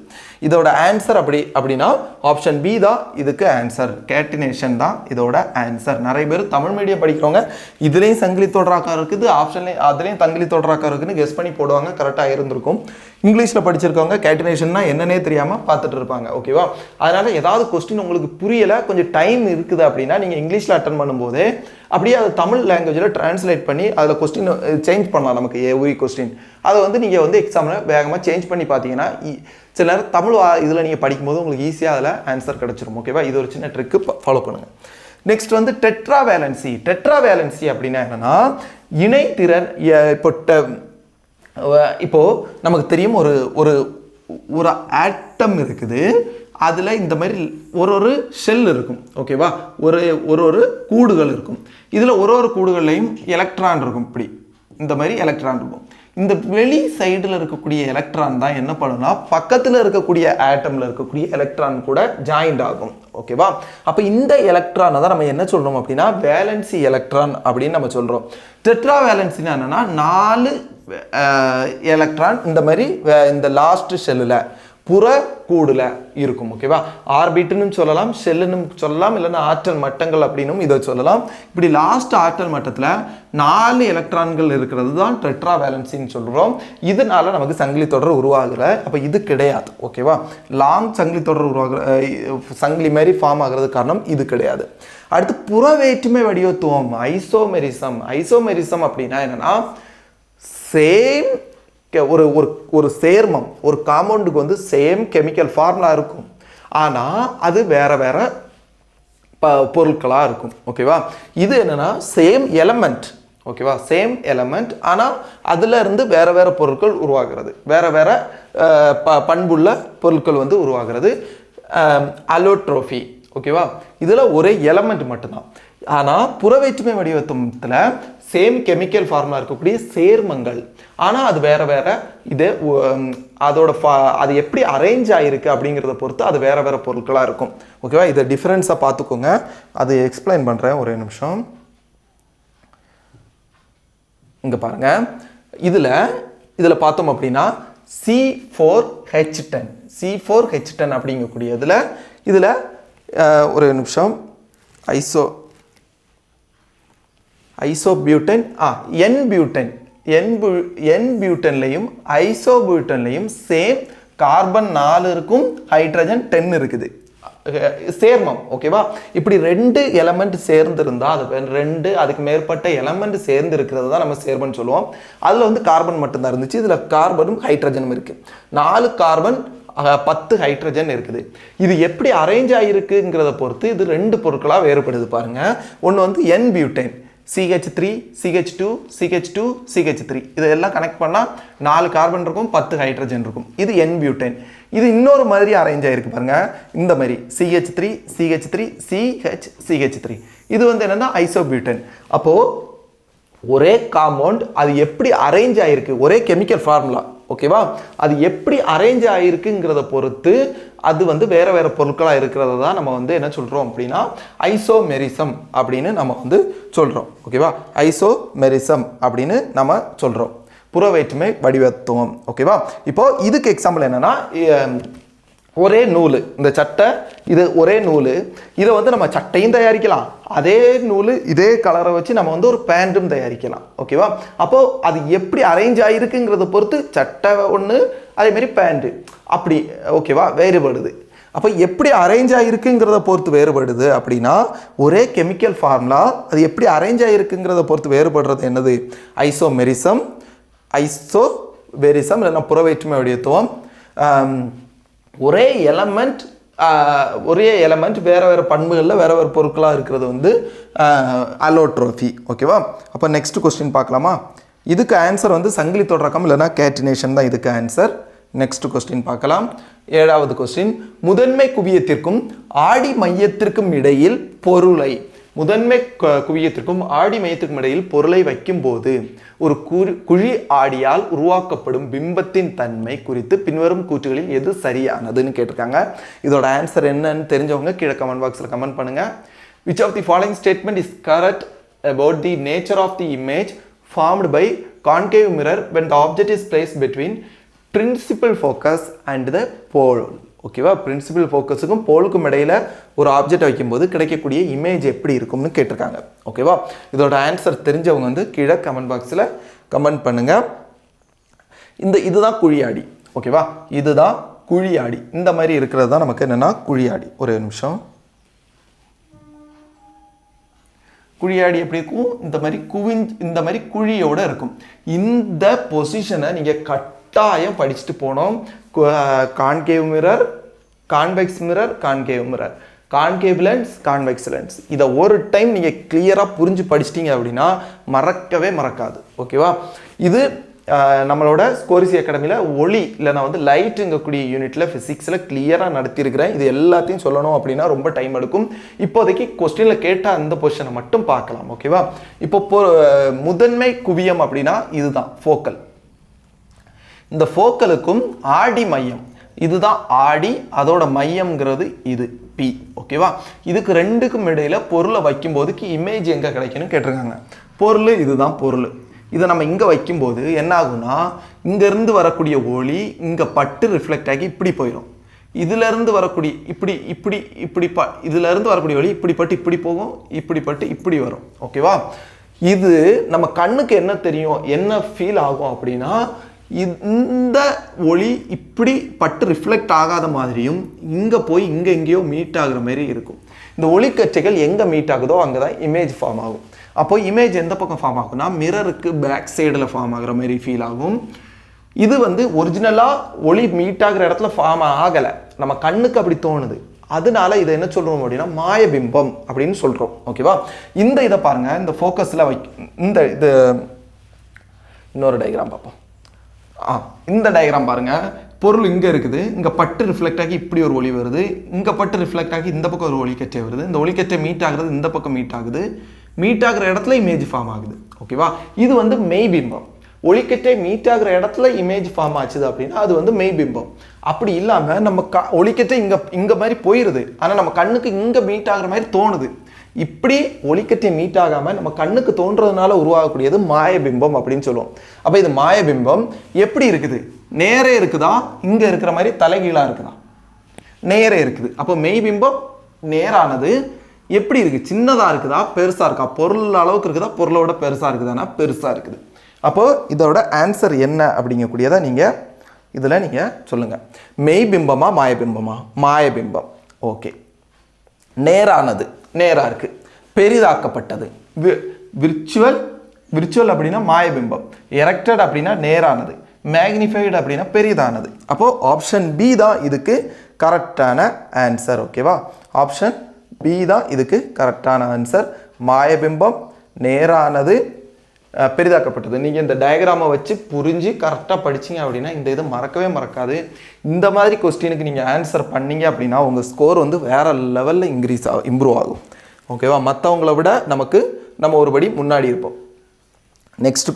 இதோட ஆன்சர் அப்படின்னா ஆப்ஷன் பி தான் இதுக்கு ஆன்சர். கேட்டினேஷன் தான் இதோட ஆன்சர். நிறைய பேர் தமிழ் மீடியம் படிக்கிறவங்க இதுலேயும் சங்கிலி தொடராக்கம் இருக்குது, ஆப்ஷன்லேயும் அதுலேயும் சங்கிலி தொடராக்கம் இருக்குன்னு கெஸ் பண்ணி போடுவாங்க, கரெக்டாக இருந்திருக்கும். இங்கிலீஷில் படிச்சிருக்கவங்க கேட்டினேஷன்னா என்னன்னே தெரியாமல் பார்த்துட்டு இருப்பாங்க. ஓகேவா? அதனால் ஏதாவது கொஸ்டின் உங்களுக்கு புரியலை, கொஞ்சம் டைம் இருக்குது அப்படின்னா நீங்கள் இங்கிலீஷில் அட்டன் பண்ணும்போதே அப்படியே அதை தமிழ் லாங்குவேஜில் ட்ரான்ஸ்லேட் பண்ணி அதில் கொஸ்டின் சேஞ்ச் பண்ணலாம். நமக்கு எவ்ரி கொஸ்டின் அதை வந்து நீங்கள் வந்து எக்ஸாமில் வேகமாக சேஞ்ச் பண்ணி பார்த்தீங்கன்னா சில நேரம் தமிழ் இதில் நீங்கள் படிக்கும்போது உங்களுக்கு ஈஸியாக அதில் ஆன்சர் கிடச்சிரும். ஓகேவா? இது ஒரு சின்ன ட்ரிக்கு, ஃபாலோ பண்ணுங்கள். நெக்ஸ்ட் வந்து டெட்ராவேலன்சி. டெட்ராவேலன்சி அப்படின்னா என்னென்னா இணைத்திறன். இப்போ நமக்கு தெரியும் ஒரு ஒரு ஒரு ஆட்டம் இருக்குது, அதில் இந்த மாதிரி ஒரு ஷெல் இருக்கும். ஓகேவா? ஒரு கூடுகள் இருக்கும். இதில் ஒரு கூடுகள்லையும் எலக்ட்ரான் இருக்கும். இப்படி இந்த மாதிரி எலக்ட்ரான் இருக்கும். இந்த வெளி சைடில் இருக்கக்கூடிய எலக்ட்ரான் தான் என்ன பண்ணுன்னா பக்கத்தில் இருக்கக்கூடிய ஆட்டமில் இருக்கக்கூடிய எலக்ட்ரான் கூட ஜாயிண்ட் ஆகும். ஓகேவா? அப்போ இந்த எலக்ட்ரானை தான் நம்ம என்ன சொல்கிறோம் அப்படின்னா வேலன்சி எலக்ட்ரான் அப்படின்னு நம்ம சொல்கிறோம். டெட்ரா வேலன்சினா என்னென்னா 4 எலக்ட்ரான் இந்த மாதிரி இந்த லாஸ்ட் ஷெல்லில் புற கூடுல இருக்கும். ஓகேவா? ஆர்பிட்னு சொல்லலாம், ஷெல்லுன்னு சொல்லலாம், இல்லைன்னா ஆற்றல் மட்டங்கள் அப்படின்னும் இதை சொல்லலாம். இப்படி லாஸ்ட் ஆற்றல் மட்டத்தில் 4 எலக்ட்ரான்கள் இருக்கிறது தான் டெட்ரா வேலன்சின்னு சொல்கிறோம். இதனால நமக்கு சங்கிலி தொடர் உருவாகல. அப்போ இது கிடையாது. ஓகேவா? லாங் சங்கிலி தொடர் சங்கிலி மாதிரி ஃபார்ம் ஆகிறது காரணம் இது கிடையாது. அடுத்து புற வேற்றுமை வடிவத்துவம், ஐசோமெரிசம். ஐசோமெரிசம் அப்படின்னா என்னன்னா சேம் ஒரு சேர்மம், ஒரு காம்பவுண்டுக்கு வந்து சேம் கெமிக்கல் ஃபார்முலா இருக்கும், ஆனால் அது வேற வேற பொருட்களாக இருக்கும். ஓகேவா? இது என்னன்னா சேம் எலமெண்ட். ஓகேவா? சேம் எலமெண்ட், ஆனால் அதுல இருந்து வேற வேற பொருட்கள் உருவாகிறது, வேற வேற பண்புள்ள பொருட்கள் வந்து உருவாகிறது. அலோட்ரோஃபி. ஓகேவா? இதில் ஒரே எலமெண்ட் மட்டும்தான். ஆனால் புறவேற்றுமை வடிவத்தில் சேம் கெமிக்கல் ஃபார்முலா இருக்கக்கூடிய சேர்மங்கள், ஆனால் அது வேற வேற இது அதோட அது எப்படி அரேஞ்ச் ஆகிருக்கு அப்படிங்கிறத பொறுத்து அது வேற வேற பொருட்களாக இருக்கும். ஓகேவா? இதை டிஃப்ரென்ஸாக பார்த்துக்கோங்க, அது எக்ஸ்பிளைன் பண்ணுறேன் ஒரே நிமிஷம். இங்கே பாருங்க, இதில் பார்த்தோம் அப்படின்னா C4H10 C4H10 அப்படிங்கக்கூடியதில் இதில் ஒரு நிமிஷம் ஐசோபியூட்டன் N-பியூட்டன்லையும் ஐசோபியூட்டன்லையும் சேம் கார்பன் 4 இருக்கும், ஹைட்ரஜன் 10 இருக்குது, சேர்மம். ஓகேவா? இப்படி 2 எலமெண்ட் சேர்ந்திருந்தா அது 2 அதுக்கு மேற்பட்ட எலமெண்ட் சேர்ந்து இருக்கிறது தான் நம்ம சேர்மன் சொல்லுவோம். அதில் வந்து கார்பன் மட்டும்தான் இருந்துச்சு, இதில் கார்பனும் ஹைட்ரஜனும் இருக்கு. 4 கார்பன் 10 ஹைட்ரஜன் இருக்குது. இது எப்படி அரேஞ்ச் ஆகிருக்குங்கிறத பொறுத்து இது 2 பொருட்களாக வேறுபடுது. பாருங்க, ஒன்று வந்து N-பியூட்டன், CH3 CH2 CH2 CH3 இதெல்லாம் கனெக்ட் பண்ணால் 4 கார்பன் இருக்கும், 10 ஹைட்ரஜன் இருக்கும். இது N-பியூட்டன். இது இன்னொரு மாதிரி அரேஞ்ச் ஆகிருக்கு பாருங்க, இந்த மாதிரி CH3 CH3 CH CH3. இது வந்து என்னன்னா ஐசோபியூட்டன். அப்போது ஒரே காம்பவுண்ட் அது எப்படி அரேஞ்ச் ஆகிருக்கு, ஒரே கெமிக்கல் ஃபார்முலா. ஓகேவா? அது எப்படி அரேஞ்ச் ஆகிருக்குங்கிறத பொறுத்து அது வந்து வேற வேற பொருட்களாக இருக்கிறத தான் நம்ம வந்து என்ன சொல்கிறோம் அப்படின்னா ஐசோமெரிசம் அப்படின்னு நம்ம வந்து சொல்கிறோம். ஓகேவா? ஐசோமெரிசம் அப்படின்னு நம்ம சொல்கிறோம், புறவேற்றுமை வடிவத்துவம். ஓகேவா? இப்போ இதுக்கு எக்ஸாம்பிள் என்னன்னா ஒரே நூல், இந்த சட்டை இது ஒரே நூல், இதை வந்து நம்ம சட்டையும் தயாரிக்கலாம், அதே நூல் இதே கலரை வச்சு நம்ம வந்து ஒரு பேண்ட்டும் தயாரிக்கலாம். ஓகேவா? அப்போது அது எப்படி அரேஞ்ச் ஆகிருக்குங்கிறத பொறுத்து சட்டை ஒன்று, அதேமாரி பேண்ட்டு அப்படி. ஓகேவா? வேறுபடுது. அப்போ எப்படி அரேஞ்ச் ஆகிருக்குங்கிறத பொறுத்து வேறுபடுது அப்படின்னா ஒரே கெமிக்கல் ஃபார்முலா, அது எப்படி அரேஞ்ச் ஆகிருக்குங்கிறத பொறுத்து வேறுபடுறது என்னது? ஐசோமெரிசம், இல்லைன்னா புறவேற்றுமை வடிவத்துவம். ஒரே எலமெண்ட் வேற வேற பண்புகளில் வேற வேறு பொருட்களாக இருக்கிறது வந்து அலோட்ரோஃபி. ஓகேவா? அப்போ நெக்ஸ்ட் கொஸ்டின் பார்க்கலாமா? இதுக்கு ஆன்சர் வந்து சங்கிலி தொடரக்கம் இல்லைன்னா கேட்டினேஷன் தான் இதுக்கு ஆன்சர். நெக்ஸ்ட் கொஸ்டின் பார்க்கலாம். 7வது கொஸ்டின், முதன்மை குவியத்திற்கும் ஆடி மையத்திற்கும் இடையில் பொருளை, முதன்மை குவியத்திற்கும் ஆடி மையத்திற்கும் இடையில் பொருளை வைக்கும் போது ஒரு குழி ஆடியால் உருவாக்கப்படும் பிம்பத்தின் தன்மை குறித்து பின்வரும் கூற்றுகளில் எது சரியானதுன்னு கேட்டிருக்காங்க. இதோட ஆன்சர் என்னன்னு தெரிஞ்சவங்க கீழே கமெண்ட் பாக்ஸில் கமெண்ட் பண்ணுங்க. Which of the following statement is correct about the nature of the image formed by concave mirror when the object is placed between principal focus and the pole. ஓகேவா, principal ஃபோக்கஸுக்கும் போலுக்கும் இடையில ஒரு object வைக்கும்போது கிடைக்கக்கூடிய image எப்படி இருக்கும்னு கேட்டிருக்காங்க. ஓகேவா, இதோட ஆன்சர் தெரிஞ்சவங்க வந்து கீழே கமெண்ட் பாக்ஸில் கமெண்ட் பண்ணுங்க. இதுதான் குழியாடி. ஓகேவா, இதுதான் குழியாடி. இந்த மாதிரி இருக்கிறது தான் நமக்கு என்னன்னா குழியாடி. ஒரு நிமிஷம். குழியாடி எப்படி இருக்கும்? இந்த மாதிரி குழியோட இருக்கும். இந்த பொசிஷனை நீங்க கட்டாயம் படிச்சுட்டு போனோம். Concave mirror, convex mirror, concave mirror, concave lens, convex lens. இதை ஒரு டைம் நீங்கள் கிளியராக புரிஞ்சு படிச்சிட்டிங்க அப்படின்னா மறக்கவே மறக்காது. ஓகேவா, இது நம்மளோட ஸ்கோரிசி அகாடமியில் ஒளி இல்லை நான் வந்து லைட்டுங்கக்கூடிய யூனிட்டில் ஃபிசிக்ஸில் கிளியராக நடத்தியிருக்கிறேன். இது எல்லாத்தையும் சொல்லணும் அப்படின்னா ரொம்ப டைம் எடுக்கும். இப்போதைக்கு கொஸ்டினில் கேட்ட அந்த பொசிஷனை மட்டும் பார்க்கலாம். ஓகேவா, இப்போ முதன்மை குவியம் அப்படின்னா இதுதான் ஃபோக்கல். இந்த ஃபோக்கலுக்கும் ஆடி மையம், இதுதான் ஆடி, அதோட மையம்ங்கிறது இது பி. ஓகேவா, இதுக்கு ரெண்டுக்கும் இடையில பொருளை வைக்கும்போதுக்கு இமேஜ் எங்கே கிடைக்கணும்னு கேட்டிருக்காங்க. பொருள் இதுதான் பொருள். இதை நம்ம இங்கே வைக்கும்போது என்ன ஆகும்னா, இங்கேருந்து வரக்கூடிய ஒளி இங்கே பட்டு ரிஃப்ளெக்ட் ஆகி இப்படி போயிடும். இதுலேருந்து வரக்கூடிய இதுலேருந்து வரக்கூடிய ஒளி இப்படி பட்டு இப்படி போகும், இப்படி பட்டு இப்படி வரும். ஓகேவா, இது நம்ம கண்ணுக்கு என்ன தெரியும், என்ன ஃபீல் ஆகும் அப்படின்னா, இந்த ஒளி இப்படி பட்டு ரிஃப்ளெக்ட் ஆகாத மாதிரியும் இங்கே போய் இங்கே எங்கேயோ மீட் ஆகுற மாதிரி இருக்கும். இந்த ஒளிக்கற்றைகள் எங்கே மீட் ஆகுதோ அங்கே தான் இமேஜ் ஃபார்ம் ஆகும். அப்போ இமேஜ் எந்த பக்கம் ஃபார்ம் ஆகும்னா மிரருக்கு பேக் சைடில் ஃபார்ம் ஆகுற மாதிரி ஃபீல் ஆகும். இது வந்து ஒரிஜினலாக ஒளி மீட் ஆகிற இடத்துல ஃபார்ம் ஆகலை, நம்ம கண்ணுக்கு அப்படி தோணுது. அதனால இதை என்ன சொல்கிறோம் அப்படின்னா மாயபிம்பம் அப்படின்னு சொல்கிறோம். ஓகேவா, இதை பாருங்கள், இந்த ஃபோக்கஸில் இது இன்னொரு டயக்ராம் பார்ப்போம். இந்த டயக்ராம் பாருங்க, பொருள் இங்கே இருக்குது, இங்கே பட்டு ரிஃப்ளெக்ட் ஆகி இப்படி ஒரு ஒளி வருது, இங்கே பட்டு ரிஃப்ளெக்ட் ஆகி இந்த பக்கம் ஒரு ஒளிக்கற்றை வருது, இந்த ஒளிக்கற்றை மீட் ஆகுறது இந்த பக்கம் மீட் ஆகுது, மீட் ஆகிற இடத்துல இமேஜ் ஃபார்ம் ஆகுது. ஓகேவா, இது வந்து மெய்பிம்பம். ஒளிக்கற்றை மீட் ஆகிற இடத்துல இமேஜ் ஃபார்ம் ஆச்சுது அப்படின்னா அது வந்து மெய்பிம்பம். அப்படி இல்லாமல் நம்ம ஒளிக்கற்றை இங்கே மாதிரி போயிடுது, ஆனால் நம்ம கண்ணுக்கு இங்கே மீட் ஆகிற மாதிரி தோணுது. இப்படி ஒளிக்கற்றை மீட் ஆகாமல் நம்ம கண்ணுக்கு தோன்றதுனால உருவாகக்கூடியது மாயபிம்பம் அப்படின்னு சொல்லுவோம். அப்போ இது மாயபிம்பம் எப்படி இருக்குது? நேரே இருக்குதா, இங்கே இருக்கிற மாதிரி தலைகீழாக இருக்குதா? நேரே இருக்குது. அப்போ மெய்பிம்பம் நேரானது எப்படி இருக்குது? சின்னதாக இருக்குதா, பெருசாக இருக்கா? பொருள் அளவுக்கு இருக்குதா, பொருளோட பெருசாக இருக்குதானா? பெருசாக இருக்குது. அப்போது இதோட ஆன்சர் என்ன அப்படிங்கக்கூடியதை நீங்கள் இதில் நீங்கள் சொல்லுங்கள். மெய்பிம்பமா மாயபிம்பமா? மாயபிம்பம். ஓகே. நேரானது, நேராக இருக்குது. பெரிதாக்கப்பட்டது விர்ச்சுவல் அப்படின்னா மாயபிம்பம். எரெக்டட் அப்படின்னா நேரானது. மேக்னிஃபைடு அப்படின்னா பெரிதானது. அப்போது ஆப்ஷன் பி தான் இதுக்கு கரெக்டான ஆன்சர். ஓகேவா, ஆப்ஷன் பி தான் இதுக்கு கரெக்டான ஆன்சர். மாயபிம்பம், நேரானது, பெரிதாக்கப்பட்டது. நீங்கள் இந்த டயக்ராமை வச்சு புரிஞ்சு கரெக்டாக படிச்சிங்க அப்படின்னா இந்த இது மறக்கவே மறக்காது. இந்த மாதிரி கொஸ்டினுக்கு நீங்கள் ஆன்சர் பண்ணீங்க அப்படின்னா உங்கள் ஸ்கோர் வந்து வேறு லெவலில் இம்ப்ரூவ் ஆகும். ஓகேவா, மற்றவங்கள விட நம்ம ஒருபடி முன்னாடி இருப்போம். நெக்ஸ்ட்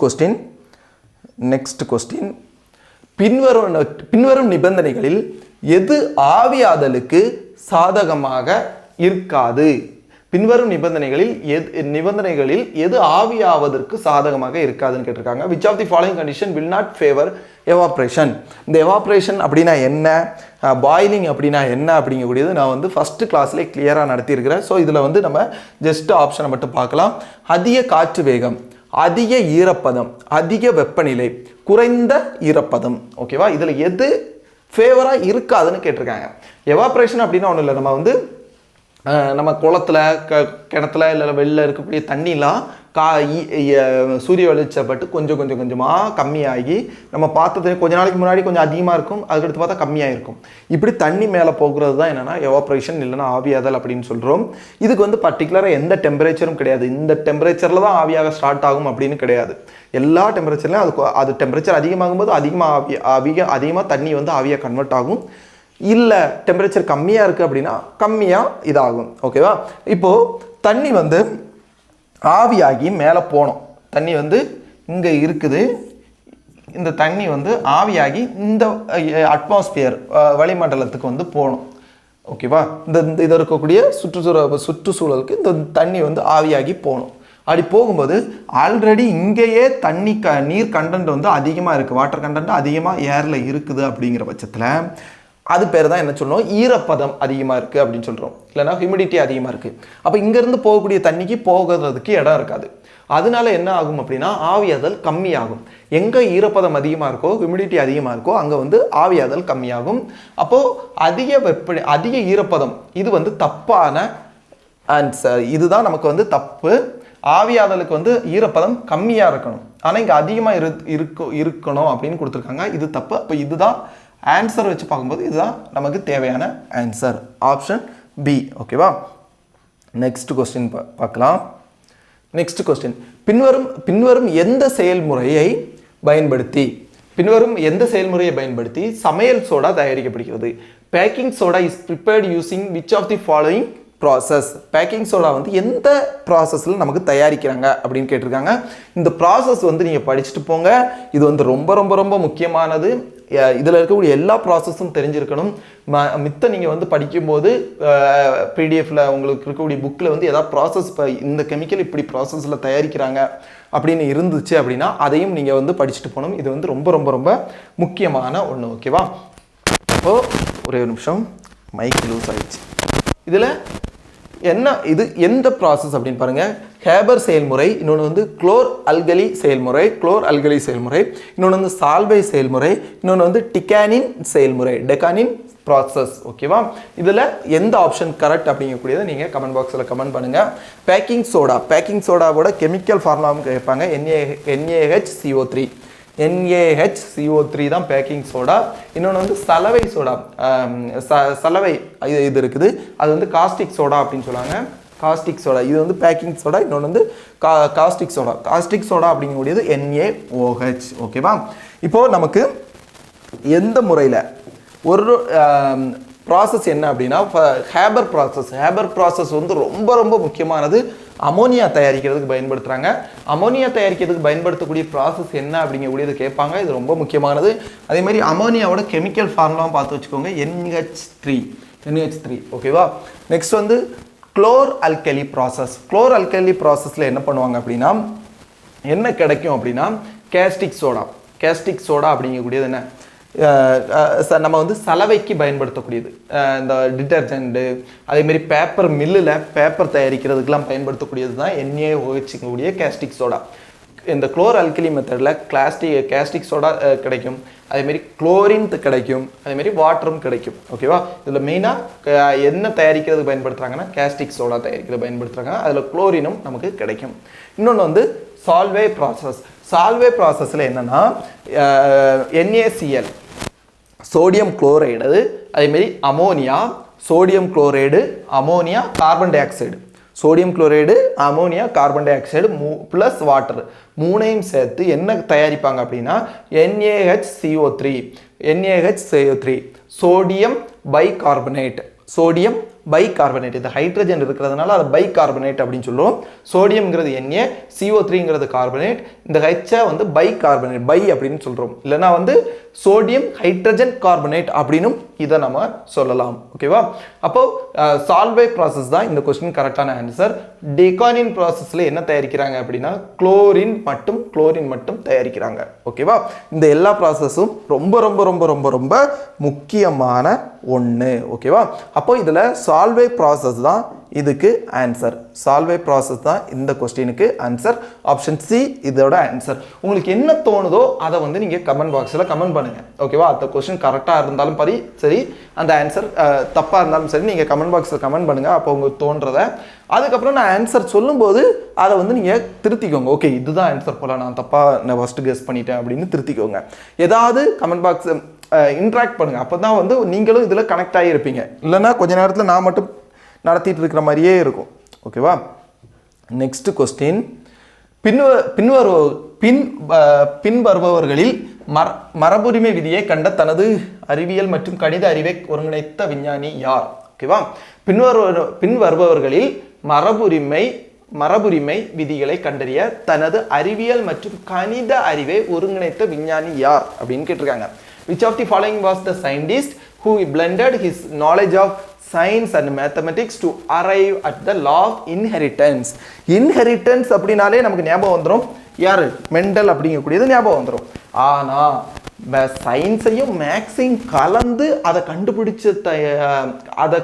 கொஸ்டின் பின்வரும் நிபந்தனைகளில் எது ஆவியாதலுக்கு சாதகமாக இருக்காது? பின்வரும் நிபந்தனைகளில் எது ஆவியாவதற்கு சாதகமாக இருக்காதுன்னு கேட்டிருக்காங்க. Which of the following condition will not favour evaporation? இந்த எவாப்ரேஷன் அப்படின்னா என்ன, பாயிலிங் அப்படின்னா என்ன அப்படிங்கக்கூடியது நான் வந்து ஃபஸ்ட்டு கிளாஸ்லேயே கிளியராக நடத்தியிருக்கிறேன். ஸோ இதில் வந்து நம்ம ஜஸ்ட் ஆப்ஷனை மட்டும் பார்க்கலாம். அதிக காற்று வேகம், அதிக ஈரப்பதம், அதிக வெப்பநிலை, குறைந்த ஈரப்பதம். ஓகேவா, இதில் எது ஃபேவராக இருக்காதுன்னு கேட்டிருக்காங்க. எவாப்ரேஷன் அப்படின்னா ஒன்றும் இல்லை, நம்ம குளத்துல கிணத்துல இல்லை வெளில இருக்கக்கூடிய தண்ணிலாம் சூரிய வெளிச்சப்பட்டு கொஞ்சமாக கம்மியாகி நம்ம பார்த்தது கொஞ்ச நாளைக்கு முன்னாடி கொஞ்சம் அதிகமாக இருக்கும், அதுக்கடுத்து பார்த்தா கம்மியாக இருக்கும். இப்படி தண்ணி மேலே போகிறது தான் என்னென்னா எவாப்ரேஷன் இல்லைன்னா ஆவியாதல் அப்படின்னு சொல்கிறோம். இதுக்கு வந்து பர்டிகுலராக எந்த டெம்பரேச்சரும் கிடையாது. இந்த டெம்பரேச்சரில் தான் ஆவியாக ஸ்டார்ட் ஆகும் அப்படின்னு கிடையாது. எல்லா டெம்பரேச்சர்லையும் அது டெம்பரேச்சர் அதிகமாகும் போது அதிகமாக தண்ணி வந்து ஆவியாக கன்வெர்ட் ஆகும். இல்லை டெம்பரேச்சர் கம்மியாக இருக்குது அப்படின்னா கம்மியாக இதாகும். ஓகேவா, இப்போது தண்ணி வந்து ஆவியாகி மேலே போனோம். தண்ணி வந்து இங்கே இருக்குது, இந்த தண்ணி வந்து ஆவியாகி இந்த அட்மாஸ்பியர் வளிமண்டலத்துக்கு வந்து போகணும். ஓகேவா, இது இருக்கக்கூடிய சுற்றுச்சூழலுக்கு இந்த தண்ணி வந்து ஆவியாகி போகணும். அப்படி போகும்போது ஆல்ரெடி இங்கேயே நீர் கண்டென்ட் வந்து அதிகமாக இருக்குது, வாட்டர் கண்டென்ட் அதிகமாக ஏரில் இருக்குது அப்படிங்கிற பட்சத்தில் அது பேர் தான் என்ன சொல்லணும், ஈரப்பதம் அதிகமாக இருக்குது அப்படின்னு சொல்கிறோம், இல்லைனா ஹியூமிடிட்டி அதிகமாக இருக்குது. அப்போ இங்கேருந்து போகக்கூடிய தண்ணிக்கு போகிறதுக்கு இடம் இருக்காது. அதனால என்ன ஆகும் அப்படின்னா ஆவியாதல் கம்மியாகும். எங்கே ஈரப்பதம் அதிகமாக இருக்கோ, ஹியூமிடிட்டி அதிகமாக இருக்கோ, அங்கே வந்து ஆவியாதல் கம்மியாகும். அப்போது அதிக ஈரப்பதம் இது வந்து தப்பான ஆன்சர். இதுதான் நமக்கு வந்து தப்பு. ஆவியாதலுக்கு வந்து ஈரப்பதம் கம்மியாக இருக்கணும், ஆனால் இங்கே அதிகமாக இருக்கணும் அப்படின்னு கொடுத்துருக்காங்க. இது தப்பு. அப்போ இதுதான் ஆன்சர் வச்சு பார்க்கும்போது இதுதான் நமக்கு தேவையான ஆன்சர், ஆப்ஷன் பி. ஓகேவா? நெக்ஸ்ட் கொஸ்டின் பார்க்கலாம். நெக்ஸ்ட் கொஸ்டின், பின்வரும் எந்த செயல்முறையை பயன்படுத்தி சமையல் சோடா தயாரிக்கப்படுகிறது? Baking soda is prepared using which of the following process? Baking soda வந்து எந்த ப்ராசஸில் நமக்கு தயாரிக்கிறாங்க அப்படின்னு கேட்டிருக்காங்க. இந்த ப்ராசஸ் வந்து நீங்கள் படிச்சுட்டு போங்க. இது வந்து ரொம்ப ரொம்ப ரொம்ப முக்கியமானது. இதில் இருக்கக்கூடிய எல்லா ப்ராசஸும் தெரிஞ்சிருக்கணும். மித்த நீங்கள் வந்து படிக்கும்போது பிடிஎஃப்ல உங்களுக்கு இருக்கக்கூடிய புக்கில் வந்து ஏதாவது ப்ராசஸ், இப்போ இந்த கெமிக்கல் இப்படி ப்ராசஸில் தயாரிக்கிறாங்க அப்படின்னு இருந்துச்சு அப்படின்னா அதையும் நீங்கள் வந்து படிச்சுட்டு போகணும். இது வந்து ரொம்ப ரொம்ப ரொம்ப முக்கியமான ஒன்று. ஓகேவா? இப்போது ஒரே ஒரு நிமிஷம், மைக் லூஸ் ஆயிடுச்சு. இதில் என்ன இது எந்த ப்ராசஸ் அப்படின்னு பாருங்கள். ஹேபர் செயல்முறை, இன்னொன்று வந்து குளோர் அல்கலி செயல்முறை, இன்னொன்று வந்து சால்வை செயல்முறை, இன்னொன்று வந்து டெக்கானின் ப்ராசஸ். ஓகேவா? இதில் எந்த ஆப்ஷன் கரெக்ட் அப்படிங்கக்கூடியதை நீங்கள் கமெண்ட் பாக்ஸில் கமெண்ட் பண்ணுங்கள். பேக்கிங் சோடாவோட கெமிக்கல் ஃபார்முலாவும் கேட்பாங்க. NaHCO3 தான் பேக்கிங் சோடா. இன்னொன்று வந்து சலவை சோடா, சலவை இது இருக்குது, அது வந்து காஸ்டிக் சோடா அப்படின்னு சொல்லுவாங்க. காஸ்டிக் சோடா இது வந்து பேக்கிங் சோடா. இன்னொன்று வந்து காஸ்டிக் சோடா அப்படிங்கக்கூடியது NaOH. ஓகேவா? இப்போது நமக்கு எந்த முறையில் ஒரு ப்ராசஸ் என்ன அப்படின்னா ஹேபர் ப்ராசஸ் வந்து ரொம்ப ரொம்ப முக்கியமானது. அமோனியா தயாரிக்கிறதுக்கு பயன்படுத்துகிறாங்க. அமோனியா தயாரிக்கிறதுக்கு பயன்படுத்தக்கூடிய ப்ராசஸ் என்ன அப்படிங்கக்கூடியது கேட்பாங்க. இது ரொம்ப முக்கியமானது. அதே மாதிரி அமோனியாவோட கெமிக்கல் ஃபார்முலாவும் பார்த்து வச்சுக்கோங்க, NH3. ஓகேவா? நெக்ஸ்ட் வந்து குளோர் அல்கலி ப்ராசஸில் என்ன பண்ணுவாங்க அப்படின்னா என்ன கிடைக்கும் அப்படின்னா கேஸ்டிக் சோடா அப்படிங்கக்கூடியது என்ன நம்ம வந்து சலவைக்கு பயன்படுத்தக்கூடியது. இந்த டிட்டர்ஜென்ட்டு, அதேமாரி பேப்பர் மில்லில் பேப்பர் தயாரிக்கிறதுக்கெலாம் பயன்படுத்தக்கூடியது தான் NaOH கூடிய கேஸ்டிக் சோடா. இந்த குளோர் அல்கலி மெத்தடில் கேஸ்டிக் சோடா கிடைக்கும், அதேமாரி குளோரின் கிடைக்கும், அதேமாரி வாட்டரும் கிடைக்கும். ஓகேவா? இதில் மெயினாக என்ன தயாரிக்கிறதுக்கு பயன்படுத்துகிறாங்கன்னா கேஸ்டிக் சோடா தயாரிக்கிறது பயன்படுத்துகிறாங்க. அதில் குளோரினும் நமக்கு கிடைக்கும். இன்னொன்று வந்து சால்வே ப்ராசஸில் என்னென்னா NaCl சோடியம் குளோரைடு, அதேமாரி ammonia, sodium chloride, ammonia, carbon di oxide, sodium chloride, ammonia, carbon di oxide plus water மூணையும் சேர்த்து என்ன தயாரிப்பாங்க அப்படின்னா NaHCO3 சோடியம் பைகார்பனேட். இது ஹைட்ரஜன் இருக்கிறதுனால அது பைகார்பனேட் அப்படின்னு சொல்லுவோம். சோடியம்ங்கிறது Na, CO3ங்கிறது கார்பனேட். இந்த ஹெச்சை வந்து பைகார்பனேட் அப்படின்னு சொல்கிறோம். இல்லைனா வந்து சோடியம் ஹைட்ரஜன் கார்பனேட் அப்படின்னும் இதை நம்ம சொல்லலாம். ஓகேவா? அப்போ சால்வே ப்ராசஸ் தான் இந்த கொஸ்டின் கரெக்டான ஆன்சர். டெக்கானின் ப்ராசஸில் என்ன தயாரிக்கிறாங்க அப்படின்னா குளோரின் மட்டும் தயாரிக்கிறாங்க. ஓகேவா? இந்த எல்லா ப்ராசஸும் ரொம்ப ரொம்ப ரொம்ப ரொம்ப ரொம்ப முக்கியமான ஒன்று. ஓகேவா? அப்போ இதில் சால்வே ப்ராசஸ் தான் இதுக்கு ஆன்சர். சால்வே ப்ராசஸ் தான் இந்த கொஸ்டினுக்கு ஆன்சர். ஆப்ஷன் சி இதோட ஆன்சர். உங்களுக்கு என்ன தோணுதோ அதை வந்து நீங்கள் கமெண்ட் பாக்ஸில் கமெண்ட் பண்ணுங்கள். ஓகேவா? அந்த கொஸ்டின் கரெக்டாக இருந்தாலும் சரி, அந்த ஆன்சர் தப்பாக இருந்தாலும் சரி, நீங்கள் கமெண்ட் பாக்ஸில் கமெண்ட் பண்ணுங்கள். அப்போ உங்களுக்கு தோன்றதை அதுக்கப்புறம் நான் ஆன்சர் சொல்லும்போது அதை வந்து நீங்கள் திருத்திக்கோங்க. ஓகே, இதுதான் ஆன்சர் போல, நான் தப்பாக ஃபஸ்ட்டு கெஸ் பண்ணிட்டேன் அப்படின்னு திருத்திக்கோங்க. ஏதாவது கமெண்ட் பாக்ஸ் இன்ட்ராக்ட் பண்ணுங்கள். அப்போ தான் வந்து நீங்களும் இதில் கனெக்ட் ஆகியிருப்பீங்க. இல்லைன்னா கொஞ்ச நேரத்தில் நான் மட்டும் நடத்திட்டு இருக்கிற மாதிரியே இருக்கும். ஓகேவா? நெக்ஸ்ட் கொஸ்டின், பின்வருபவர்களில் மரபுரிமை விதியை கண்ட தனது அறிவியல் மற்றும் கணித அறிவை ஒருங்கிணைத்த விஞ்ஞானி யார்? ஓகேவா? பின்வருபவர்களில் மரபுரிமை விதிகளை கண்டறிய தனது அறிவியல் மற்றும் கணித அறிவை ஒருங்கிணைத்த விஞ்ஞானி யார் அப்படின்னு கேட்டிருக்காங்க. Which of the following was the scientist who blended his knowledge of science and mathematics to arrive at the law of inheritance. Inheritance அப்படினாலே நமக்கு ஞாபகம் வந்துரும் யாரு மெண்டல் அப்படிங்கக்கூடியது ஞாபகம் வந்துரும். ஆனா சயின்ஸையும் மேக்ஸையும் கலந்து அதை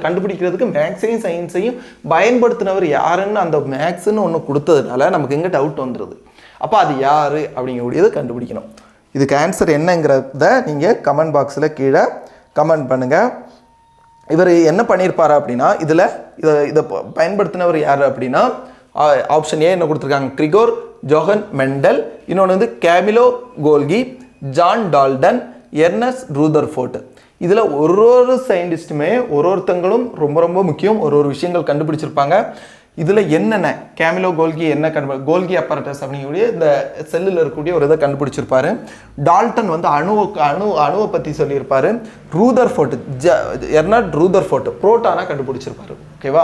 கண்டுபிடிக்கிறதுக்கு மேக்ஸையும் சயின்ஸையும் பயன்படுத்தினவர் யாருன்னு அந்த மேக்ஸ்ன்னு ஒன்று கொடுத்ததுனால நமக்கு எங்கே டவுட் வந்துடுது. அப்போ அது யாரு அப்படிங்கக்கூடியது கண்டுபிடிக்கணும். இதுக்கு ஆன்சர் என்னங்கிறத நீங்கள் கமெண்ட் பாக்ஸில் கீழே கமெண்ட் பண்ணுங்கள். இவர் என்ன பண்ணியிருப்பார் அப்படின்னா இதை பயன்படுத்தினவர் யார் அப்படின்னா ஆப்ஷன் ஏ என்ன கொடுத்துருக்காங்க, கிரிகோர் ஜோஹன் மெண்டல், இன்னொன்று வந்து Camillo Golgi, John Dalton, Ernest Rutherford. இதில் ஒரு சயின்டிஸ்ட்டுமே ஒருத்தங்களும் ரொம்ப ரொம்ப முக்கியம், ஒரு விஷயங்கள் கண்டுபிடிச்சிருப்பாங்க. இதில் என்னென்ன கேமிலோ கோல்கி என்ன கோல்கி அப்பரட்டஸ் அப்படிங்கக்கூடிய இந்த செல்லில் இருக்கக்கூடிய ஒரு இதை கண்டுபிடிச்சிருப்பாரு. டால்டன் வந்து அணுவை பற்றி சொல்லியிருப்பார். ரூதர்ஃபோர்ட் எர்னஸ்ட் ரூதர்ஃபோர்ட் புரோட்டானா கண்டுபிடிச்சிருப்பாரு. ஓகேவா,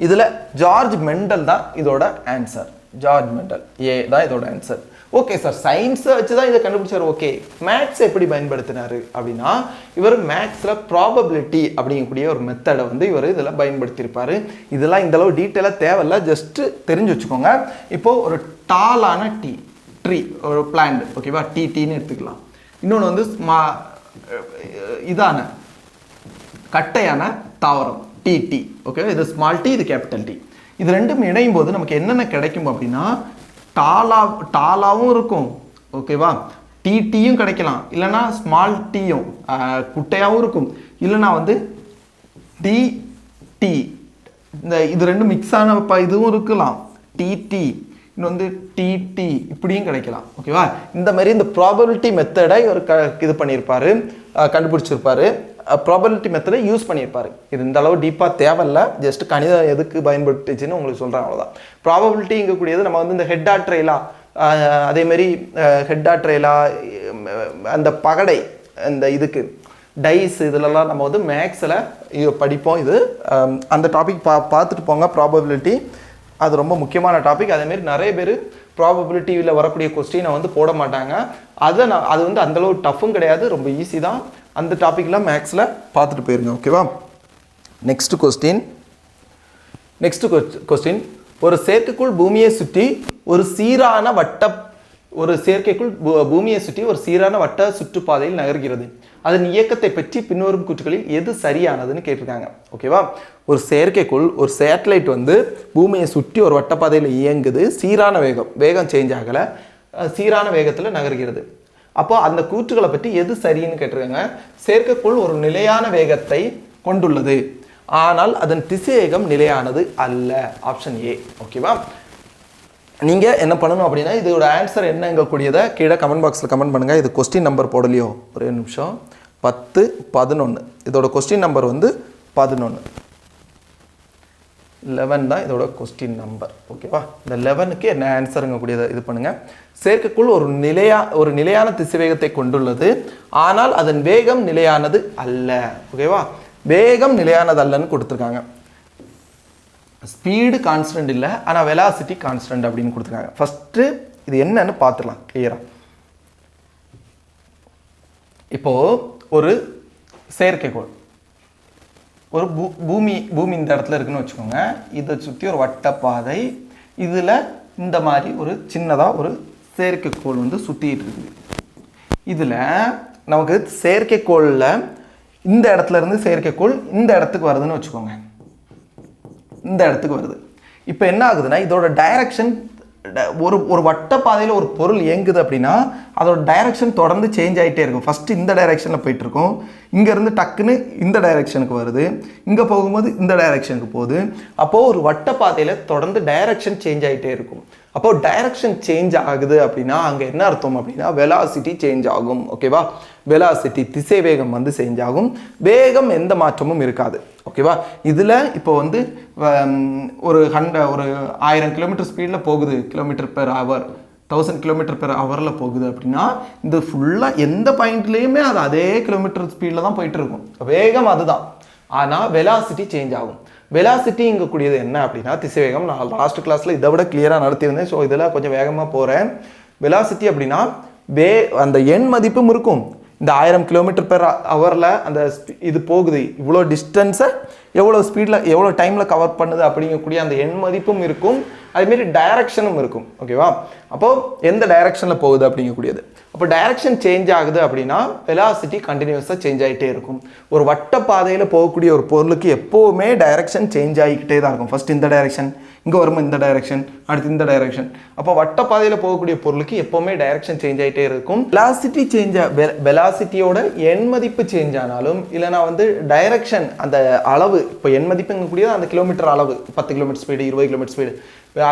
இதில் ஜார்ஜ் மெண்டல் தான் இதோட ஆன்சர். ஜார்ஜ் மெண்டல் ஏ தான் இதோட ஆன்சர். ஓகே சார், சயின்ஸை வச்சு தான் இதை கண்டுபிடிச்சார். ஓகே, மேக்ஸ் எப்படி பயன்படுத்தினார் அப்படின்னா இவர் மேக்ஸில் ப்ராபபிலிட்டி அப்படிங்கக்கூடிய ஒரு மெத்தடை வந்து இவர் இதில் பயன்படுத்தியிருப்பார். இதெல்லாம் இந்தளவு டீட்டெயிலாக தேவையில்லை, ஜஸ்ட்டு தெரிஞ்சு வச்சுக்கோங்க. இப்போது ஒரு டாலான ட்ரீ ஒரு பிளான்ட், ஓகேவா, டீன்னு எடுத்துக்கலாம். இன்னொன்று வந்து இதான கட்டையான தாவரம் டி, ஓகேவா, இது ஸ்மால் டி, இது கேபிட்டல் டி. இது ரெண்டும் இணையும் போது நமக்கு என்னென்ன கிடைக்கும் அப்படின்னா டாலாவும் இருக்கும், ஓகேவா, டீயும் கிடைக்கலாம், இல்லைனா ஸ்மால் டீயும் குட்டையாகவும் இருக்கும், இல்லைனா வந்து டி இந்த இது ரெண்டும் மிக்ஸ் ஆன இதுவும் இருக்கலாம், டி இன்னும் வந்து டி இப்படியும் கிடைக்கலாம். ஓகேவா, இந்த மாதிரி இந்த ப்ராபபிலிட்டி மெத்தடை ஒரு இது பண்ணியிருப்பாரு, கண்டுபிடிச்சிருப்பாரு. ப்ராபபிலிட்டி மெத்தடை யூஸ் பண்ணியிருப்பாரு. இது இந்த அளவு டீப்பாக தேவையில்லை, ஜஸ்ட் கணிதம் எதுக்கு பயன்படுத்துச்சுன்னு உங்களுக்கு சொல்கிறேன், அவ்வளோதான். ப்ராபபிலிட்டிங்கக்கூடியது நம்ம வந்து இந்த ஹெட் ஆட்ரேலா, அதேமாரி ஹெட் ஆட்ரேலா, அந்த பகடை, அந்த இதுக்கு டைஸ், இதிலெல்லாம் நம்ம வந்து மேக்ஸில் படிப்போம். இது அந்த டாபிக் பார்த்துட்டு போங்க. ப்ராபபிலிட்டி அது ரொம்ப முக்கியமான டாபிக். அதேமாரி நிறைய பேர் ப்ராபபிலிட்டியில் வரக்கூடிய கொஸ்டினை வந்து போட மாட்டாங்க. அது வந்து அந்தளவு டஃப்பும் கிடையாது, ரொம்ப ஈஸி தான். அந்த டாபிக்லாம் மேக்ஸில் பார்த்துட்டு போயிருங்க. ஓகேவா, நெக்ஸ்ட் கொஸ்டின். ஒரு செயற்கைக்குள் பூமியை சுற்றி ஒரு சீரான வட்ட சுற்றுப்பாதையில் நகர்கிறது. அதன் இயக்கத்தை பற்றி பின்வரும் கூற்றுகளில் எது சரியானதுன்னு கேட்டிருக்காங்க. ஓகேவா, ஒரு செயற்கைக்குள் ஒரு சேட்டலைட் வந்து பூமியை சுற்றி ஒரு வட்டப்பாதையில் இயங்குது, சீரான வேகம் சேஞ்ச் ஆகலை, சீரான வேகத்தில் நகர்கிறது. அப்போ அந்த கூற்றுகளை பற்றி எது சரின்னு கேட்டிருக்காங்க. செயற்கைக்குள் ஒரு நிலையான வேகத்தை கொண்டுள்ளது, ஆனால் அதன் திசைவேகம் நிலையானது அல்ல. Option A. ஓகேவா, நீங்கள் என்ன பண்ணணும் அப்படின்னா இதோட ஆன்சர் என்னங்கக்கூடியதை கீழே கமெண்ட் பாக்ஸில் கமெண்ட் பண்ணுங்கள். இது கொஸ்டின் நம்பர் போடலையோ, ஒரே நிமிஷம். 10, 11 இதோட கொஸ்டின் நம்பர் வந்து 11. 11 தான் இதோட கொஸ்டின் நம்பர். ஓகேவா, இந்த 11க்கு என்ன ஆன்சருங்கக்கூடியதை இது பண்ணுங்கள். செயற்கைக்குள் ஒரு நிலையான திசைவேகத்தை கொண்டுள்ளது, ஆனால் அதன் வேகம் நிலையானது அல்ல. ஓகேவா, வேகம் நிலையானது அல்லன்னு கொடுத்துருக்காங்க. ஸ்பீடு கான்ஸ்டன்ட் இல்லை, ஆனால் வெலாசிட்டி கான்ஸ்டன்ட் அப்படின்னு கொடுத்துருக்காங்க. ஃபஸ்ட்டு இது என்னன்னு பார்த்துக்கலாம் கிளியராக. இப்போது ஒரு செயற்கைக்கோள், ஒரு பூமி இந்த இடத்துல இருக்குன்னு வச்சுக்கோங்க. இதை சுற்றி ஒரு வட்டப்பாதை, இதில் இந்த மாதிரி ஒரு சின்னதாக ஒரு செயற்கைக்கோள் வந்து சுற்றிட்டு இருக்குது. இதில் நமக்கு செயற்கைக்கோளில் இந்த இடத்துல இருந்து செயற்கைக்கோள் இந்த இடத்துக்கு வருதுன்னு வச்சுக்கோங்க. இந்த இடத்துக்கு வருது. இப்போ என்ன ஆகுதுன்னா இதோட டைரக்ஷன் ஒரு வட்டப்பாதையில் ஒரு பொருள் இயங்குது அப்படின்னா அதோட டைரக்ஷன் தொடர்ந்து சேஞ்ச் ஆகிட்டே இருக்கும். ஃபஸ்ட்டு இந்த டைரக்ஷனில் போயிட்டுருக்கோம், இங்கேருந்து டக்குன்னு இந்த டைரக்ஷனுக்கு வருது, இங்கே போகும்போது இந்த டைரக்ஷனுக்கு போகுது. அப்போது ஒரு வட்டப்பாதையில் தொடர்ந்து டைரக்ஷன் சேஞ்ச் ஆகிட்டே இருக்கும். அப்போது டைரக்ஷன் சேஞ்ச் ஆகுது அப்படின்னா அங்கே என்ன அர்த்தம் அப்படின்னா வெலாசிட்டி சேஞ்ச் ஆகும். ஓகேவா, வெலாசிட்டி திசை வேகம் வந்து சேஞ்ச் ஆகும், வேகம் எந்த மாற்றமும் இருக்காது. ஓகேவா, இதில் இப்போ வந்து ஒரு 1000 கிலோமீட்டர் ஸ்பீடில் போகுது, km/h 1000 km/h போகுது அப்படின்னா இந்த ஃபுல்லாக எந்த பாயிண்ட்லேயுமே அது அதே கிலோமீட்டர் ஸ்பீடில் தான் போயிட்டு இருக்கும். வேகம் அதுதான், ஆனால் வெலாசிட்டி சேஞ்ச் ஆகும். வெலாசிட்டிங்கக்கூடியது என்ன அப்படின்னா திசைவேகம். நான் லாஸ்ட் கிளாஸில் இதை விட கிளியராக நடத்தியிருந்தேன், ஸோ இதில் கொஞ்சம் வேகமாக போகிறேன். வெலாசிட்டி அப்படின்னா அந்த எண் மதிப்பும் இருக்கும், இந்த 1000 km/hல அந்த இது போகுது, இவ்வளோ டிஸ்டன்ஸை எவ்வளோ ஸ்பீடில் எவ்வளோ டைமில் கவர் பண்ணுது அப்படிங்கக்கூடிய அந்த எண் மதிப்பும் இருக்கும், அதுமாரி டைரக்ஷனும் இருக்கும். ஓகேவா? அப்போது எந்த டைரக்ஷனில் போகுது அப்படிங்கக்கூடியது. அப்போ டைரக்ஷன் சேஞ்ச் ஆகுது அப்படின்னா வெலாசிட்டி கண்டினியூஸாக சேஞ்ச் ஆகிட்டே இருக்கும். ஒரு வட்ட பாதையில் போகக்கூடிய ஒரு பொருளுக்கு எப்போவுமே டைரக்ஷன் சேஞ்ச் ஆகிக்கிட்டே தான் இருக்கும். ஃபர்ஸ்ட் இந்த டைரக்ஷன், இங்கே வரும்போது இந்த டைரக்ஷன், அடுத்து இந்த டைரக்ஷன். அப்போ வட்ட பாதையில் போகக்கூடிய பொருளுக்கு எப்போவுமே டைரக்ஷன் சேஞ்ச் ஆகிட்டே இருக்கும். வெலாசிட்டி வெலாசிட்டியோட எண் மதிப்பு சேஞ்ச் ஆனாலும் இல்லைனா டைரக்ஷன் அந்த அளவு, இப்போ எண் மதிப்புங்கக்கூடியது அந்த கிலோமீட்டர் அளவு, 10 km ஸ்பீடு, 20 km ஸ்பீடு,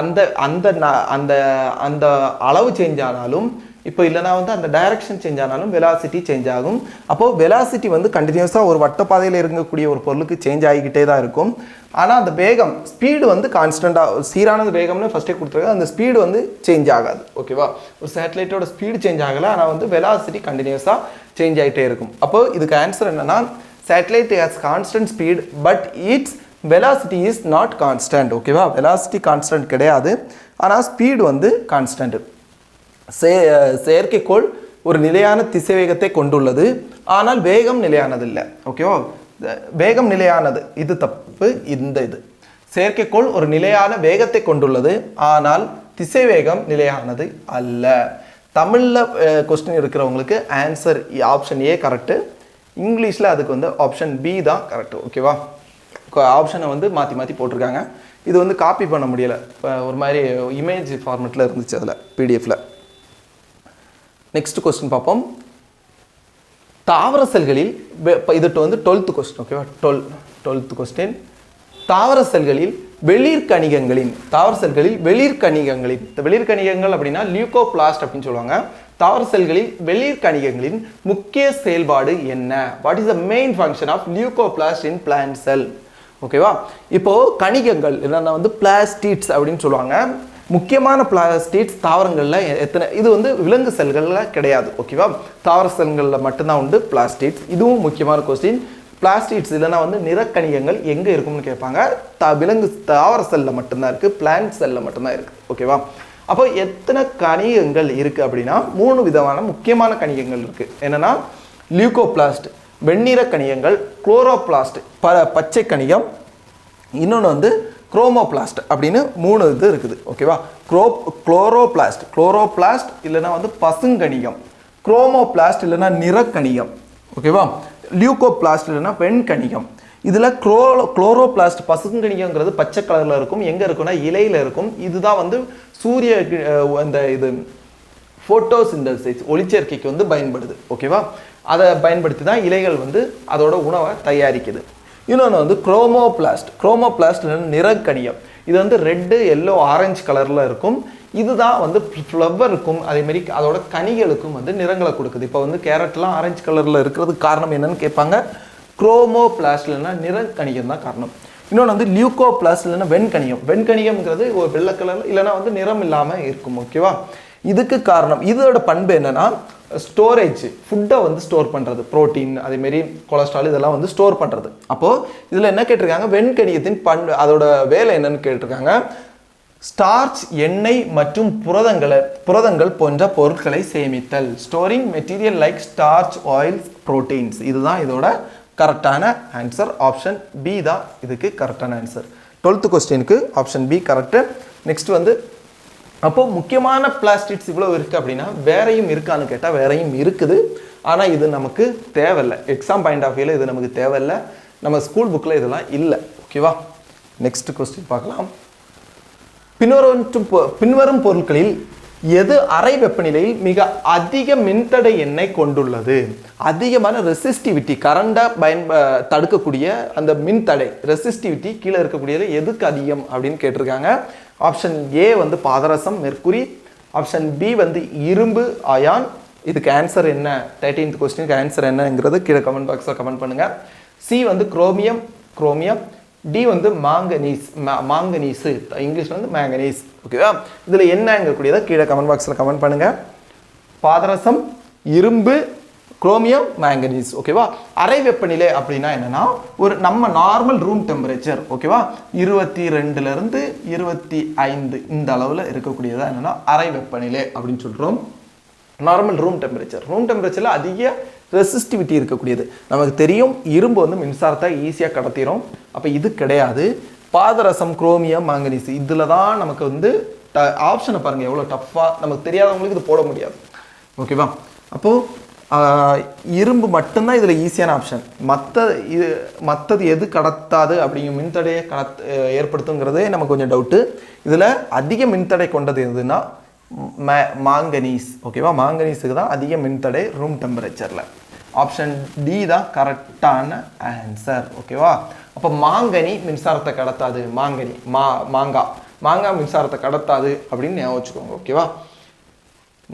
அந்த அந்த அந்த அந்த அளவு சேஞ்ச் ஆனாலும், இப்போ இல்லைனா அந்த டைரக்ஷன் சேஞ்ச் ஆனாலும் வெலாசிட்டி சேஞ்ச் ஆகும். அப்போது வெலாசிட்டி கண்டினியூஸாக ஒரு வட்டப்பாதையில் இருக்கக்கூடிய ஒரு பொருளுக்கு சேஞ்ச் ஆகிக்கிட்டே தான் இருக்கும். ஆனால் அந்த வேகம் ஸ்பீடு கான்ஸ்டண்ட்டாக சீரானது வேகம்னு ஃபஸ்ட்டே கொடுத்துருக்காங்க. அந்த ஸ்பீடு சேஞ்ச் ஆகாது. ஓகேவா? ஒரு சேட்டலைட்டோட ஸ்பீடு சேஞ்ச் ஆகலை, ஆனால் வெலாசிட்டி கண்டினியூஸாக சேஞ்ச் ஆகிட்டே இருக்கும். அப்போது இதுக்கு ஆன்சர் என்னென்னா satellite has constant speed but it's velocity is not constant. ஓகேவா? வெலாசிட்டி கான்ஸ்டன்ட் கிடையாது, ஆனால் ஸ்பீடு கான்ஸ்டன்ட். செயற்கைக்கோள் ஒரு நிலையான திசைவேகத்தை கொண்டுள்ளது, ஆனால் வேகம் நிலையானது இல்லை. ஓகேவா? வேகம் நிலையானது, இது தப்பு. இது செயற்கைக்கோள் ஒரு நிலையான வேகத்தை கொண்டுள்ளது, ஆனால் திசைவேகம் நிலையானது அல்ல. தமிழில் கொஸ்டின் இருக்கிறவங்களுக்கு ஆன்சர் ஆப்ஷன் ஏ கரெக்டு, இங்கிலீஷில் அதுக்கு ஆப்ஷன் பி தான் கரெக்டு. ஓகேவா? ஆப்ஷனை மாற்றி மாற்றி போட்டிருக்காங்க. இது காப்பி பண்ண முடியலை, ஒரு மாதிரி இமேஜ் ஃபார்மெட்டில் இருந்துச்சு அதில் பிடிஎஃப்ல. நெக்ஸ்ட் கொஸ்டின் பார்ப்போம். தாவர செல்களில் இது 12th கொஸ்டின். ஓகேவா? 12th question. தாவர செல்களில் வெளிர்கணிகங்களின் வெளிர்கணிகங்கள் அப்படின்னா லியூகோபிளாஸ்ட் அப்படின்னு சொல்லுவாங்க. தாவர செல்களில் வெளிர்கணிகங்களின் முக்கிய செயல்பாடு என்ன? What is the main function of leucoplast in plant cell? ஓகேவா? இப்போ கணிகங்கள் இல்லைன்னா பிளாஸ்டிட்ஸ் அப்படின்னு சொல்லுவாங்க. முக்கியமான பிளாஸ்டிட்ஸ் தாவரங்களில் எத்தனை? இது விலங்கு செல்களில் கிடையாது. ஓகேவா? தாவர செல்களில் மட்டும்தான் உண்டு பிளாஸ்டிட்ஸ். இதுவும் முக்கியமான கொஸ்டின். பிளாஸ்டிட்ஸ் இல்லைன்னா நிறக்கணிகங்கள் எங்கே இருக்கும்னு கேட்பாங்க. விலங்கு தாவர செல்லில் மட்டும்தான் இருக்குது, பிளான்ட் செல்லில் மட்டும்தான் இருக்குது. ஓகேவா? அப்போ எத்தனை கணிகங்கள் இருக்குது அப்படின்னா 3 விதமான முக்கியமான கணிகங்கள் இருக்குது. என்னென்னா லியூகோபிளாஸ்ட் வெண்ணிற கணிகங்கள், குளோரோபிளாஸ்ட் பச்சை கணிகம், இன்னொன்று குரோமோபிளாஸ்ட் அப்படின்னு 3 இது இருக்குது. ஓகேவா? குளோரோபிளாஸ்ட் இல்லைன்னா பசுங்கணிகம், குரோமோபிளாஸ்ட் இல்லைன்னா நிறக்கணிகம். ஓகேவா? லியூகோபிளாஸ்ட் இல்லைன்னா வெண்கணிகம். இதில் குளோரோபிளாஸ்ட் பசுங்கணிகங்கிறது பச்சை கலரில் இருக்கும். எங்கே இருக்குன்னா இலையில் இருக்கும். இதுதான் சூரிய அந்த இது ஃபோட்டோசிந்தசிஸ் ஒளிச்சேர்க்கைக்கு பயன்படுது. ஓகேவா? அதை பயன்படுத்தி தான் இலைகள் அதோட உணவை தயாரிக்குது. இன்னொன்று குரோமோபிளாஸ்ட் நிறக்கணியம். இது ரெட்டு, எல்லோ, ஆரஞ்சு கலரில் இருக்கும். இதுதான் ஃப்ளவருக்கும் அதேமாரி அதோட கனிகளுக்கும் நிறங்களை கொடுக்குது. இப்போ கேரட்லாம் ஆரஞ்சு கலரில் இருக்கிறதுக்கு காரணம் என்னன்னு கேட்பாங்க. குரோமோபிளாஸ்ட் இல்லைன்னா நிறக்கணிகம் தான் காரணம். இன்னொன்று லியூகோபிளாஸ்ட் இல்லைன்னா வெண்கணிகம்ங்கிறது ஒரு வெள்ளை கலரில் இல்லைன்னா நிறம் இல்லாமல் இருக்கும். ஓகேவா? இதுக்கு காரணம், இதோட பண்பு என்னன்னா ஸ்டோரேஜ், ஃபுட்டை ஸ்டோர் பண்ணுறது, புரோட்டீன் அதேமாரி கொலஸ்ட்ரால் இதெல்லாம் ஸ்டோர் பண்ணுறது. அப்போது இதில் என்ன கேட்டிருக்காங்க? வெண்கணிகத்தின் பண்பு, அதோட வேலை என்னன்னு கேட்டிருக்காங்க. ஸ்டார்ச், எண்ணெய் மற்றும் புரதங்கள் போன்ற பொருட்களை சேமித்தல். Storing material like starch, oils, proteins. இதுதான் இதோட கரெக்டான ஆன்சர். ஆப்ஷன் பி தான் இதுக்கு கரெக்டான ஆன்சர். 12th கொஸ்டினுக்கு ஆப்ஷன் பி கரெக்டு. நெக்ஸ்ட் அப்போது முக்கியமான பிளாஸ்டிக்ஸ் இவ்வளோ இருக்குது அப்படின்னா வேறையும் இருக்கான்னு கேட்டால் வேறையும் இருக்குது. ஆனால் இது நமக்கு தேவையில்லை. எக்ஸாம் பாயிண்ட் ஆஃப் வியூவில் இது நமக்கு தேவையில்லை. நம்ம ஸ்கூல் புக்கில் இதெல்லாம் இல்லை. ஓகேவா? நெக்ஸ்ட் கொஸ்டின் பார்க்கலாம். பின்வரும் பொருட்களில் எது அறை வெப்பநிலையில் மிக அதிக மின்தடை எண்ணை கொண்டுள்ளது? அதிகமான ரெசிஸ்டிவிட்டி, கரண்டை தடுக்கக்கூடிய அந்த மின்தடை ரெசிஸ்டிவிட்டி கீழே இருக்கக்கூடியது எதுக்கு அதிகம் அப்படின்னு கேட்டிருக்காங்க. ஆப்ஷன் ஏ பாதரசம், மெர்க்குரி. ஆப்ஷன் பி இரும்பு, அயான். இதுக்கு ஆன்சர் என்ன? 13th கொஸ்டினுக்கு ஆன்சர் என்னங்கிறது கீழே கமெண்ட் பாக்ஸில் கமெண்ட் பண்ணுங்கள். C chromium. டி மாங்கனீஸு, இங்கிலீஷில் மேங்கனீஸ். ஓகேவா? இதில் என்னங்கக்கூடியதை கீழே கமெண்ட் பாக்ஸில் கமெண்ட் பண்ணுங்கள். பாதரசம், இரும்பு, குரோமியம், மேங்கனீஸ். ஓகேவா? அறை வெப்பநிலை அப்படின்னா என்னன்னா நம்ம நார்மல் ரூம் டெம்பரேச்சர். ஓகேவா? 22லேருந்து 25 இந்த அளவில் இருக்கக்கூடியதா என்னன்னா அறை வெப்பநிலை அப்படின்னு சொல்கிறோம். நார்மல் ரூம் டெம்பரேச்சரில் அதிக ரெசிஸ்டிவிட்டி இருக்கக்கூடியது. நமக்கு தெரியும் இரும்பு வந்து மின்சாரத்தை ஈஸியாக கடத்திடும். அப்போ இது கிடையாது. பாதரசம், குரோமியம், மாங்கனீஸ் இதில் தான் நமக்கு வந்து ஆப்ஷனை பாருங்கள் எவ்வளோ டஃப்பாக, நமக்கு தெரியாதவங்களுக்கு இது போட முடியாது. ஓகேவா? அப்போது இரும்பு மட்டும்தான் இதில் ஈஸியான ஆப்ஷன். மற்றது எது கடத்தாது அப்படிங்கிற மின்தடையை ஏற்படுத்துங்கிறதே நமக்கு கொஞ்சம் டவுட்டு. இதில் அதிக மின்தடை கொண்டது எதுனா மாங்கனீஸ். ஓகேவா? மாங்கனீஸுக்கு தான் அதிக மின்தடை ரூம் டெம்பரேச்சரில். ஆப்ஷன் டி தான் கரெக்டான ஆன்சர். ஓகேவா? அப்போ மாங்கனி மின்சாரத்தை கடத்தாது. மாங்காய் மின்சாரத்தை கடத்தாது அப்படின்னு ஞாபகம் வச்சுக்கோங்க. ஓகேவா?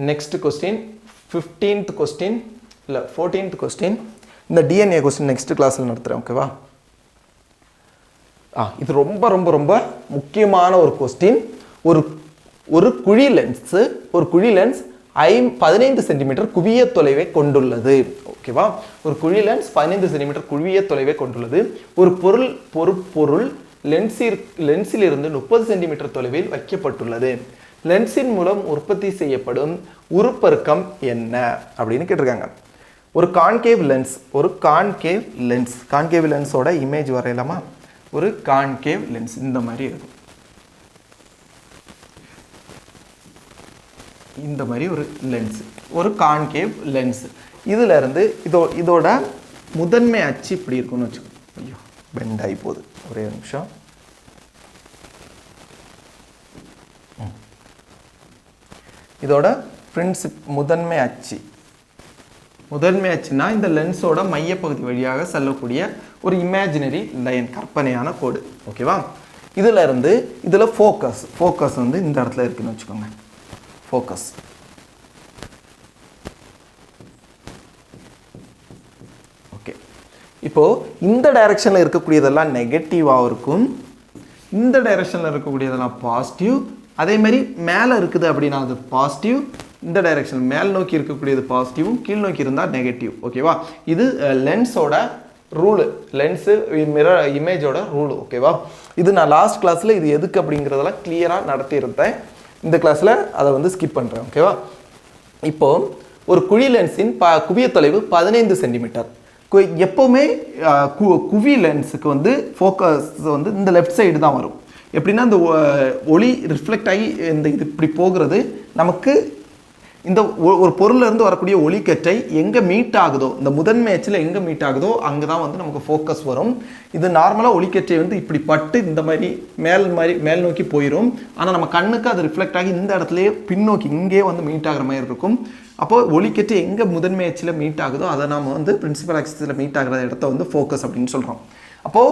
நெக்ஸ்ட் கொஸ்டின் 15th கொஸ்டின் இல்லை 14th கொஸ்டின். இந்த டிஎன்ஏ கொஸ்டின் நெக்ஸ்ட் கிளாஸில் நடத்துகிறேன். ஓகேவா? இது ரொம்ப ரொம்ப ரொம்ப முக்கியமான ஒரு கொஸ்டின். ஒரு குழி லென்ஸ் 15 சென்டிமீட்டர் குவிய தொலைவை கொண்டுள்ளது. ஓகேவா? ஒரு குழி லென்ஸ் 15 சென்டிமீட்டர் குவிய தொலைவை கொண்டுள்ளது. ஒரு பொருள் லென்ஸில் இருந்து 30 சென்டிமீட்டர் தொலைவில் வைக்கப்பட்டுள்ளது. லென்ஸின் மூலம் உற்பத்தி செய்யப்படும் உருப்பெருக்கம் என்ன அப்படின்னு கேட்டிருக்காங்க. ஒரு கான்கேவ் லென்ஸோட இமேஜ் வரையலாமா? ஒரு கான்கேவ் லென்ஸ் இந்த மாதிரி இருக்கும். இந்த மாதிரி ஒரு லென்ஸ், ஒரு கான்கேவ் லென்ஸ். இதுல இருந்து இதோட முதன்மை அச்சு இப்படி இருக்கும்னு வச்சுக்கோங்க. ஐயோ பெண்ட் ஆகி போகுது, ஒரே நிமிஷம். இதோட முதன்மை அச்சுனா இந்த லென்ஸோட மையப்பகுதி வழியாக செல்லக்கூடிய ஒரு இமேஜினரி லைன், கற்பனையான கோடு. ஓகேவா? இதில் ஃபோக்கஸ் வந்து இந்த இடத்துல இருக்குன்னு வச்சுக்கோங்க. Focus okay. இப்போ இந்த டைரக்ஷனில் இருக்கக்கூடியதெல்லாம் நெகட்டிவாக இருக்கும், இந்த டைரக்ஷனில் இருக்கக்கூடியதெல்லாம் பாசிட்டிவ். அதே மாதிரி மேலே இருக்குது அப்படின்னா அது பாசிட்டிவ். இந்த டைரக்ஷன் மேல் நோக்கி இருக்கக்கூடியது பாசிட்டிவும், கீழ் நோக்கி இருந்தால் நெகட்டிவ். ஓகேவா? இது லென்ஸோட ரூலு, லென்ஸு மிரர் இமேஜோட ரூலு. ஓகேவா? இது நான் லாஸ்ட் கிளாஸில் இது எதுக்கு அப்படிங்கிறதெல்லாம் கிளியராக நடத்தியிருந்தேன். இந்த கிளாஸில் அதை வந்து ஸ்கிப் பண்ணுறேன். ஓகேவா? இப்போது ஒரு குழி லென்ஸின் குவிய தொலைவு 15 சென்டிமீட்டர். எப்போவுமே குவி லென்ஸுக்கு வந்து ஃபோக்கஸ் வந்து இந்த லெஃப்ட் சைடு தான் வரும். எப்படின்னா இந்த ஒளி ரிஃப்ளெக்ட் ஆகி இது இப்படி போகிறது நமக்கு இந்த ஒரு பொருள்லேருந்து வரக்கூடிய ஒளிக்கற்றை எங்கே மீட் ஆகுதோ, இந்த முதன்மை அச்சில் எங்கே மீட் ஆகுதோ அங்கே தான் வந்து நமக்கு ஃபோக்கஸ் வரும். இது நார்மலாக ஒளிக்கற்றை வந்து இப்படி பட்டு இந்த மாதிரி மேல் நோக்கி போயிடும். ஆனால் நம்ம கண்ணுக்கு அது ரிஃப்ளெக்ட் ஆகி இந்த இடத்துலையே பின்னோக்கி இங்கே வந்து மீட் ஆகிற மாதிரி இருக்கும். அப்போது ஒளிக்கற்றை எங்கே முதன்மை அச்சில் மீட் ஆகுதோ அதை நாம் வந்து பிரின்சிபல் ஆக்சிஸில் மீட் ஆகிற இடத்த வந்து ஃபோக்கஸ் அப்படின்னு சொல்கிறோம். அப்போது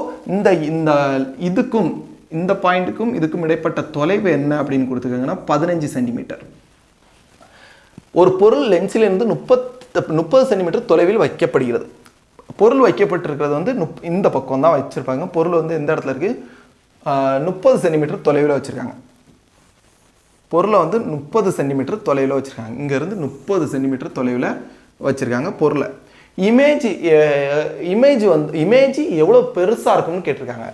இதுக்கும் இந்த பாயிண்ட்டுக்கும் இதுக்கும் இடைப்பட்ட தொலைவு என்ன அப்படின்னு கொடுத்துருக்காங்கன்னா 15 சென்டிமீட்டர். ஒரு பொருள் லென்ஸிலிருந்து 30 சென்டிமீட்டர் தொலைவில் வைக்கப்படுகிறது. பொருள் வைக்கப்பட்டிருக்கிறது வந்து இந்த பக்கம் தான் வச்சுருப்பாங்க. பொருள் வந்து எந்த இடத்துல இருக்குது? 30 சென்டிமீட்டர் தொலைவில் வச்சுருக்காங்க. பொருளை வந்து 30 சென்டிமீட்டர் தொலைவில் வச்சுருக்காங்க. இங்கேருந்து 30 சென்டிமீட்டர் தொலைவில் வச்சுருக்காங்க பொருளை. இமேஜ் எவ்வளோ பெருசாக இருக்கும்னு கேட்டிருக்காங்க.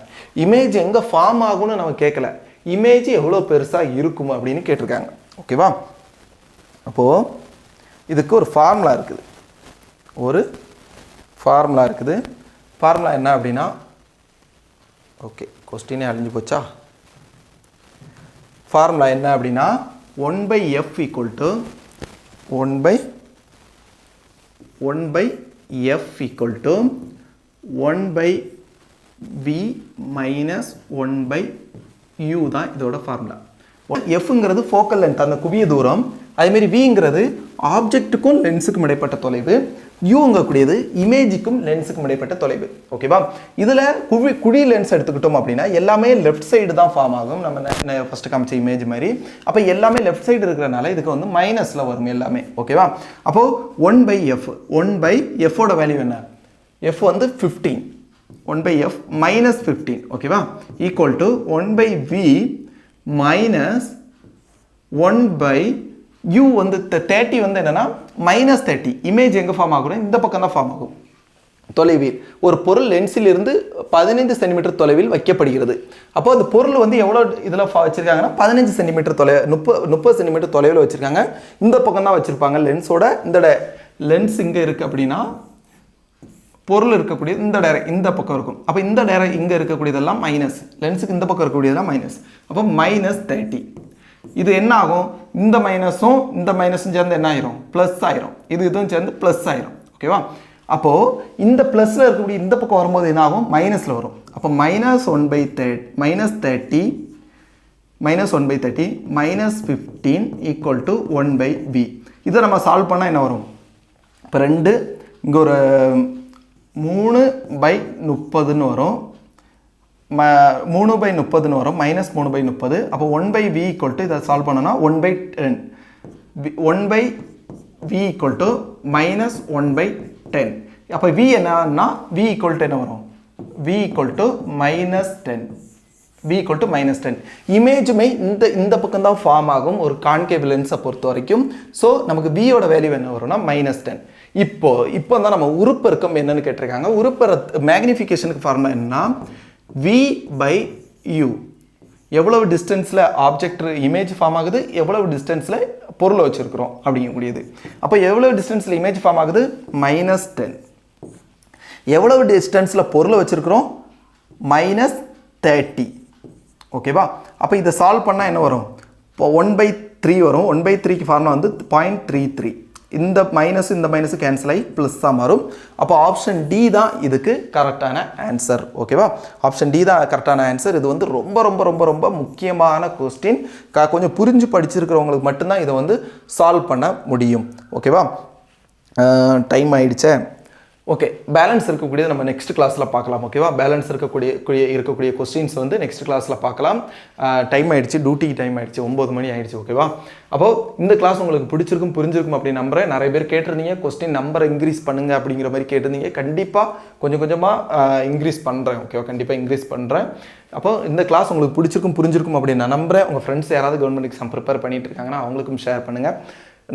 இமேஜ் எங்கே ஃபார்ம் ஆகும்னு நம்ம கேட்கல, இமேஜ் எவ்வளோ பெருசாக இருக்கும் அப்படின்னு கேட்டிருக்காங்க. ஓகேவா? அப்போது இதுக்கு ஒரு ஃபார்முலா இருக்குது. ஃபார்முலா என்ன அப்படின்னா, ஓகே கொஸ்டினே அழிஞ்சு போச்சா? ஃபார்முலா என்ன அப்படின்னா 1/f = 1/v - 1/u தான் இதோட ஃபார்முலா. எஃப்ங்கிறது ஃபோக்கல் லென்த், அந்த குவிய தூரம். அதேமாரி விங்கிறது ஆப்ஜெக்ட்டுக்கும் லென்ஸுக்கும் இடைப்பட்ட தொலைவு. யூங்கக்கூடியது இமேஜுக்கும் லென்ஸுக்கும் இடைப்பட்ட தொலைவு. ஓகேவா? இதில் குழி லென்ஸ் எடுத்துக்கிட்டோம் அப்படின்னா எல்லாமே லெஃப்ட் சைடு தான் ஃபார்ம் ஆகும். நம்ம ஃபஸ்ட்டு காமிச்ச இமேஜ் மாதிரி. அப்போ எல்லாமே லெஃப்ட் சைடு இருக்கிறனால இதுக்கு வந்து மைனஸில் வரும் எல்லாமே. ஓகேவா? அப்போது 1/f வேல்யூ என்ன? f வந்து 15, 1/f - 15. ஓகேவா? ஈக்குவல் டு 1/v - 1/u வந்து 30 வந்து என்னன்னா -30. இமேஜ் எங்கே ஃபார்ம் ஆகும்? இந்த பக்கம் தான் ஃபார்ம் ஆகும். தொலைவில் ஒரு பொருள் லென்ஸில் இருந்து 15 சென்டிமீட்டர் தொலைவில் வைக்கப்படுகிறது. அப்போ அந்த பொருள் வந்து எவ்வளோ இதில் வச்சிருக்காங்கன்னா 15 சென்டிமீட்டர் 30 சென்டிமீட்டர் தொலைவில் வச்சிருக்காங்க. இந்த பக்கம் தான் வச்சிருப்பாங்க லென்ஸோட. இந்த லென்ஸ் இங்கே இருக்குது அப்படின்னா பொருள் இருக்கக்கூடிய இந்த டைரக்ட் இந்த பக்கம் இருக்கும். அப்போ இந்த டைரக்ட் இங்கே இருக்கக்கூடியதெல்லாம் மைனஸ், லென்ஸுக்கு இந்த பக்கம் இருக்கக்கூடியதெல்லாம் மைனஸ். அப்போ -30. இது என்ன ஆகும், இந்த மைனஸும் இந்த மைனஸும் சேர்ந்து என்ன ஆயிரும், ப்ளஸ் ஆயிரும். இதுவும் சேர்ந்து ப்ளஸ் ஆயிரும். ஓகேவா? அப்போது இந்த ப்ளஸில் இருக்கக்கூடிய இந்த பக்கம் வரும்போது என்ன ஆகும், மைனஸில் வரும். அப்போ -1/30 -15 = 1/v. இதை நம்ம சால்வ் பண்ணால் என்ன வரும், இப்போ 2 இங்கே ஒரு 3/30 வரும், 3/30 வரும், -3/30. அப்போ 1/v = இதை சால்வ் பண்ணோன்னா 1/10. 1/v = -1/10. அப்போ v என்னன்னா v = என்ன வரும், v = -10. v = -10. இமேஜுமே இந்த பக்கம் தான் ஃபார்ம் ஆகும் ஒரு கான்கேவ் லென்ஸை பொறுத்த வரைக்கும். ஸோ நமக்கு v யோட வேல்யூ என்ன வரும்னா -10. இப்போ தான் நம்ம உருப்பெருக்கம் என்னன்னு கேட்டிருக்காங்க. மேக்னிஃபிகேஷனுக்கு ஃபார்முலா என்னன்னா v/u. எவ்வளவு டிஸ்டன்ஸில் ஆப்ஜெக்ட் இமேஜ் ஃபார்ம் ஆகுது, எவ்வளவு டிஸ்டன்ஸில் பொருளை வச்சுருக்கிறோம் அப்படிங்கக்கூடியது. அப்போ எவ்வளவு டிஸ்டன்ஸில் இமேஜ் ஃபார்ம் ஆகுது, -10. எவ்வளவு டிஸ்டன்ஸில் பொருளை வச்சுருக்கிறோம், -30. ஓகேவா? அப்போ இதை சால்வ் பண்ணால் என்ன வரும், இப்போ 1/3 வரும். 1/3க்கு ஃபார்முலா வந்து 0.33. இந்த மைனஸ் கேன்சல் ஆகி ப்ளஸ்ஸாக மாறும். அப்போ ஆப்ஷன் டி தான் இதுக்கு கரெக்டான ஆன்சர். ஓகேவா? ஆப்ஷன் டி தான் கரெக்டான ஆன்சர். இது வந்து ரொம்ப ரொம்ப ரொம்ப ரொம்ப முக்கியமான கொஸ்டின். கொஞ்சம் புரிஞ்சு படிச்சிருக்கிறவங்களுக்கு மட்டும்தான் இதை வந்து சால்வ் பண்ண முடியும். ஓகேவா? டைம் ஆயிடுச்சே. ஓகே, பேலன்ஸ் இருக்கக்கூடியது நம்ம நெக்ஸ்ட் கிளாஸில் பார்க்கலாம். ஓகேவா? பேலன்ஸ் இருக்கக்கூடிய கொஸ்டின்ஸ் வந்து நெக்ஸ்ட் கிளாஸில் பார்க்கலாம். டைம் ஆயிடுச்சு, டியூட்டிக்கு டைம் ஆயிடுச்சு, 9 மணி ஆயிடுச்சு. ஓகேவா? அப்போது இந்த கிளாஸ் உங்களுக்கு பிடிச்சிருக்கும் புரிஞ்சிருக்கும் அப்படின்னு நம்புறேன். நிறைய பேர் கேட்டிருந்தீங்க கொஸ்டின் நம்பரை இன்க்ரீஸ் பண்ணுங்க அப்படிங்கிற மாதிரி கேட்டிருந்தீங்க. கண்டிப்பாக கொஞ்சம் கொஞ்சமாக இன்க்ரீஸ் பண்ணுறேன். ஓகேவா? கண்டிப்பாக இன்க்ரீஸ் பண்ணுறேன். அப்போ இந்த கிளாஸ் உங்களுக்கு பிடிச்சிருக்கும் புரிஞ்சிருக்கும் அப்படின்னு நான் நம்புறேன். உங்கள் ஃப்ரெண்ட்ஸ் யாராவது கவர்மெண்ட் எக்ஸாம் ப்ரிப்பேர் பண்ணிட்டு இருக்காங்கன்னா அவங்களுக்கும் ஷேர் பண்ணுங்கள்.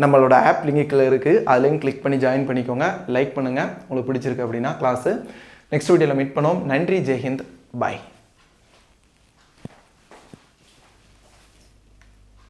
நம்மளோட ஆப் லிங்க் இருக்குது, அதுலேயும் கிளிக் பண்ணி ஜாயின் பண்ணிக்கோங்க. லைக் பண்ணுங்கள் உங்களுக்கு பிடிச்சிருக்கு அப்படின்னா கிளாஸு. நெக்ஸ்ட் வீடியோவில் மீட் பண்ணுவோம். நன்றி, ஜெய்ஹிந்த், பாய்.